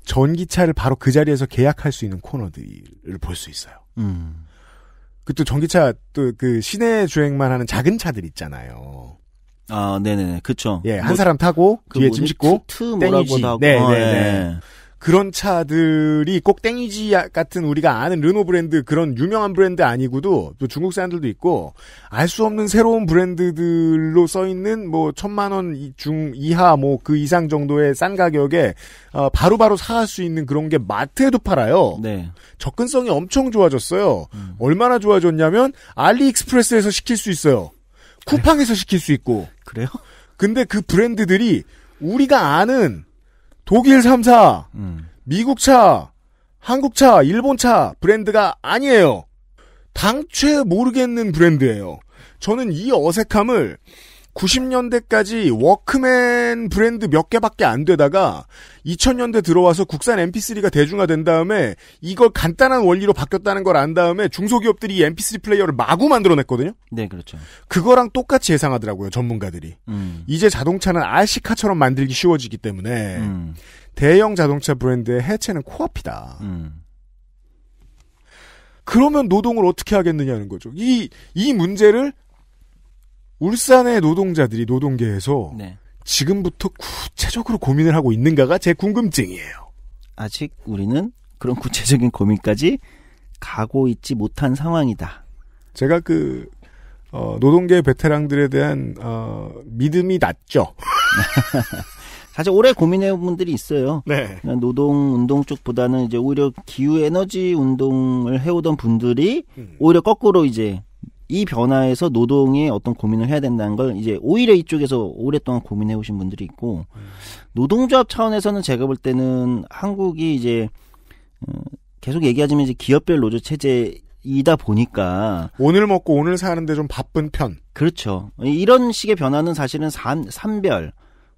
전기차를 바로 그 자리에서 계약할 수 있는 코너들을 볼 수 있어요. 그 또 전기차 또 그 시내 주행만 하는 작은 차들 있잖아요. 아, 네네네. 그쵸. 예, 한 사람 타고 뒤에 짐 싣고 뭐라고도 하고. 네. 그런 차들이 꼭 땡이지 같은 우리가 아는 르노 브랜드 그런 유명한 브랜드 아니고도 또 중국 사람들도 있고 알 수 없는 새로운 브랜드들로 써있는 뭐 1,000만 원 이하 뭐 그 이상 정도의 싼 가격에 바로바로 사갈 수 있는 그런 게 마트에도 팔아요. 네. 접근성이 엄청 좋아졌어요. 얼마나 좋아졌냐면 알리익스프레스에서 시킬 수 있어요. 쿠팡에서 시킬 수 있고. 그래요? 근데 그 브랜드들이 우리가 아는 독일 3사, 미국 차, 한국 차, 일본 차 브랜드가 아니에요. 당최 모르겠는 브랜드예요. 저는 이 어색함을 90년대까지 워크맨 브랜드 몇 개밖에 안 되다가 2000년대 들어와서 국산 MP3가 대중화된 다음에 이걸 간단한 원리로 바뀌었다는 걸 안 다음에 중소기업들이 이 MP3 플레이어를 마구 만들어냈거든요. 네, 그렇죠. 그거랑 똑같이 예상하더라고요, 전문가들이. 이제 자동차는 RC카처럼 만들기 쉬워지기 때문에 대형 자동차 브랜드의 해체는 코앞이다. 그러면 노동을 어떻게 하겠느냐는 거죠. 이 문제를 울산의 노동자들이 노동계에서 네. 지금부터 구체적으로 고민을 하고 있는가가 제 궁금증이에요. 아직 우리는 그런 구체적인 고민까지 가고 있지 못한 상황이다. 제가 노동계 베테랑들에 대한 믿음이 낮죠. 사실 오래 고민해온 분들이 있어요. 네. 노동 운동 쪽보다는 이제 오히려 기후 에너지 운동을 해오던 분들이 오히려 거꾸로 이제 이 변화에서 노동에 어떤 고민을 해야 된다는 걸 이제 오히려 이쪽에서 오랫동안 고민해 오신 분들이 있고 노동조합 차원에서는 제가 볼 때는 한국이 이제 계속 얘기하자면 이제 기업별 노조 체제에 이다 보니까 오늘 먹고 오늘 사는데 좀 바쁜 편. 그렇죠. 이런 식의 변화는 사실은 산별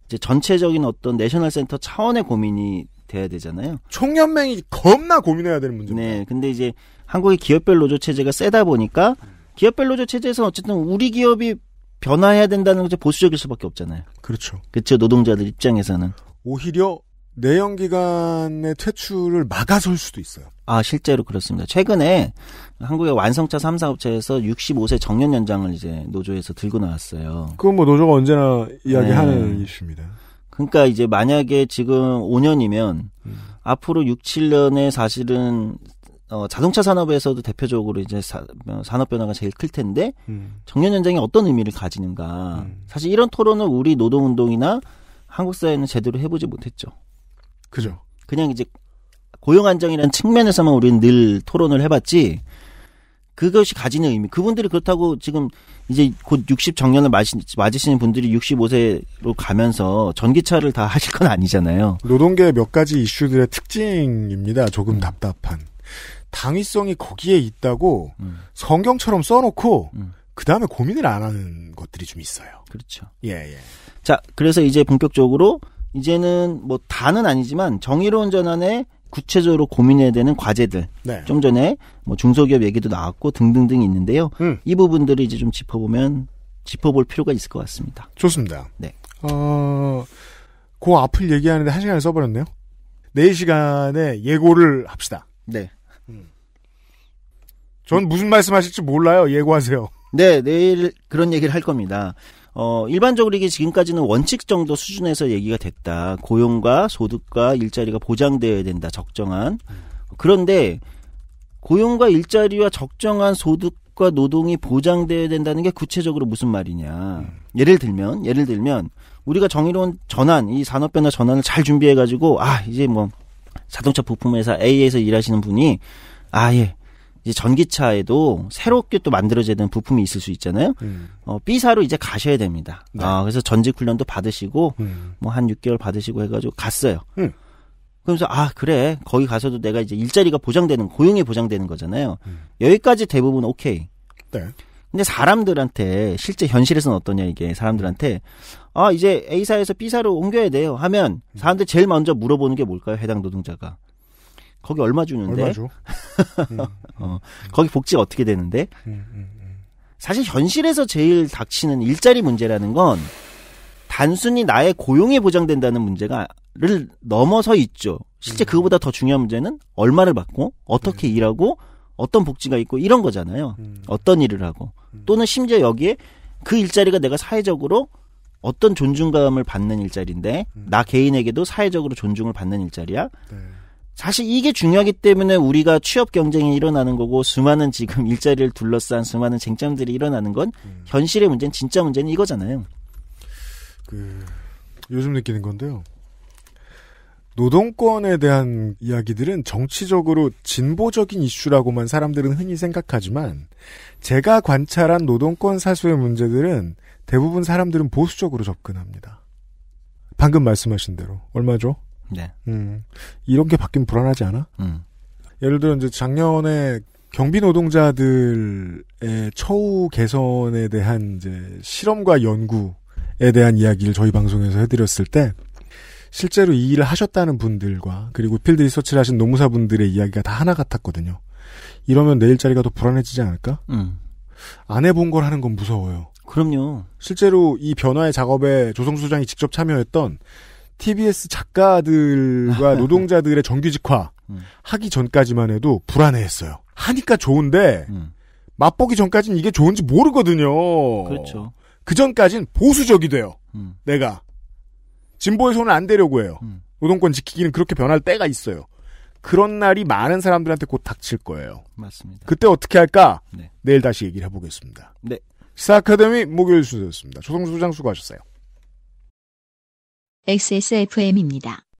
이제 전체적인 어떤 내셔널 센터 차원의 고민이 돼야 되잖아요. 총연맹이 겁나 고민해야 되는 문제입니다. 네, 근데 이제 한국의 기업별 노조 체제가 세다 보니까 기업별 노조 체제에서는 어쨌든 우리 기업이 변화해야 된다는 게 보수적일 수밖에 없잖아요. 그렇죠. 그렇죠. 노동자들 입장에서는 오히려 내연기관의 퇴출을 막아설 수도 있어요. 아, 실제로 그렇습니다. 최근에 한국의 완성차 3사업체에서 65세 정년 연장을 이제 노조에서 들고 나왔어요. 그건 뭐 노조가 언제나 이야기하는 이슈입니다. 그러니까 이제 만약에 지금 5년이면 앞으로 6, 7년에 사실은 자동차 산업에서도 대표적으로 이제 산업 변화가 제일 클 텐데 정년 연장이 어떤 의미를 가지는가. 사실 이런 토론을 우리 노동운동이나 한국 사회는 제대로 해보지 못했죠. 그죠. 그냥 이제 고용 안정이라는 측면에서만 우리는 늘 토론을 해봤지 그것이 가지는 의미. 그분들이 그렇다고 지금 이제 곧 60 정년을 맞으시는 분들이 65세로 가면서 전기차를 다 하실 건 아니잖아요. 노동계의 몇 가지 이슈들의 특징입니다. 조금 답답한. 당위성이 거기에 있다고 성경처럼 써놓고 그 다음에 고민을 안 하는 것들이 좀 있어요. 그렇죠. 예. 자, 그래서 이제 본격적으로 이제는 뭐 다는 아니지만 정의로운 전환에 구체적으로 고민해야 되는 과제들. 네. 좀 전에 뭐 중소기업 얘기도 나왔고 등등등이 있는데요. 이 부분들을 이제 좀 짚어볼 필요가 있을 것 같습니다. 좋습니다. 네. 그 앞을 얘기하는데 1시간을 써버렸네요. 내일 시간에 예고를 합시다. 네. 전 무슨 말씀하실지 몰라요. 예고하세요. 네, 내일 그런 얘기를 할 겁니다. 일반적으로 이게 지금까지는 원칙 정도 수준에서 얘기가 됐다. 고용과 소득과 일자리가 보장되어야 된다. 적정한. 그런데 고용과 일자리와 적정한 소득과 노동이 보장되어야 된다는 게 구체적으로 무슨 말이냐. 예를 들면 우리가 정의로운 전환, 이 산업 변화 전환을 잘 준비해 가지고 이제 뭐 자동차 부품 회사 A에서 일하시는 분이 이제 전기차에도 새롭게 또 만들어져야 되는 부품이 있을 수 있잖아요. B사로 이제 가셔야 됩니다. 네. 그래서 전직 훈련도 받으시고, 뭐 한 6개월 받으시고 해가지고 갔어요. 그러면서, 그래. 거기 가서도 내가 이제 일자리가 고용이 보장되는 거잖아요. 여기까지 대부분 오케이. 네. 근데 사람들한테, 실제 현실에서는 어떠냐, 이게. 사람들한테, 이제 A사에서 B사로 옮겨야 돼요. 하면, 사람들 제일 먼저 물어보는 게 뭘까요? 해당 노동자가. 거기 얼마 주는데? 얼마 줘? 거기 복지가 어떻게 되는데? 사실 현실에서 제일 닥치는 일자리 문제라는 건 단순히 나의 고용이 보장된다는 문제를 넘어서 있죠. 실제 그거보다 더 중요한 문제는 얼마를 받고 어떻게 일하고 어떤 복지가 있고 이런 거잖아요. 어떤 일을 하고 또는 심지어 여기에 그 일자리가 내가 사회적으로 어떤 존중감을 받는 일자리인데 나 개인에게도 사회적으로 존중을 받는 일자리야. 네. 사실 이게 중요하기 때문에 우리가 취업 경쟁이 일어나는 거고 수많은 지금 일자리를 둘러싼 수많은 쟁점들이 일어나는 건 현실의 문제는 진짜 문제는 이거잖아요. 요즘 느끼는 건데요. 노동권에 대한 이야기들은 정치적으로 진보적인 이슈라고만 사람들은 흔히 생각하지만 제가 관찰한 노동권 사수의 문제들은 대부분 사람들은 보수적으로 접근합니다. 방금 말씀하신 대로 얼마죠? 네. 이런 게 바뀌면 불안하지 않아? 예를 들어 이제 작년에 경비 노동자들의 처우 개선에 대한 이제 실험과 연구에 대한 이야기를 저희 방송에서 해드렸을 때 실제로 이 일을 하셨다는 분들과 그리고 필드 리서치를 하신 노무사분들의 이야기가 다 하나 같았거든요. 이러면 내 일자리가 더 불안해지지 않을까? 안 해본 걸 하는 건 무서워요. 그럼요. 실제로 이 변화의 작업에 조성수 소장이 직접 참여했던 TBS 작가들과 노동자들의 정규직화 하기 전까지만 해도 불안해했어요. 하니까 좋은데 맛보기 전까지는 이게 좋은지 모르거든요. 그렇죠. 그 전까지는 보수적이 돼요. 내가. 진보의 손을 안 대려고 해요. 노동권 지키기는 그렇게 변할 때가 있어요. 그런 날이 많은 사람들한테 곧 닥칠 거예요. 맞습니다. 그때 어떻게 할까? 네. 내일 다시 얘기를 해보겠습니다. 네. 시사 아카데미 목요일 순서였습니다. 조성수 소장 수고하셨어요. XSFM입니다.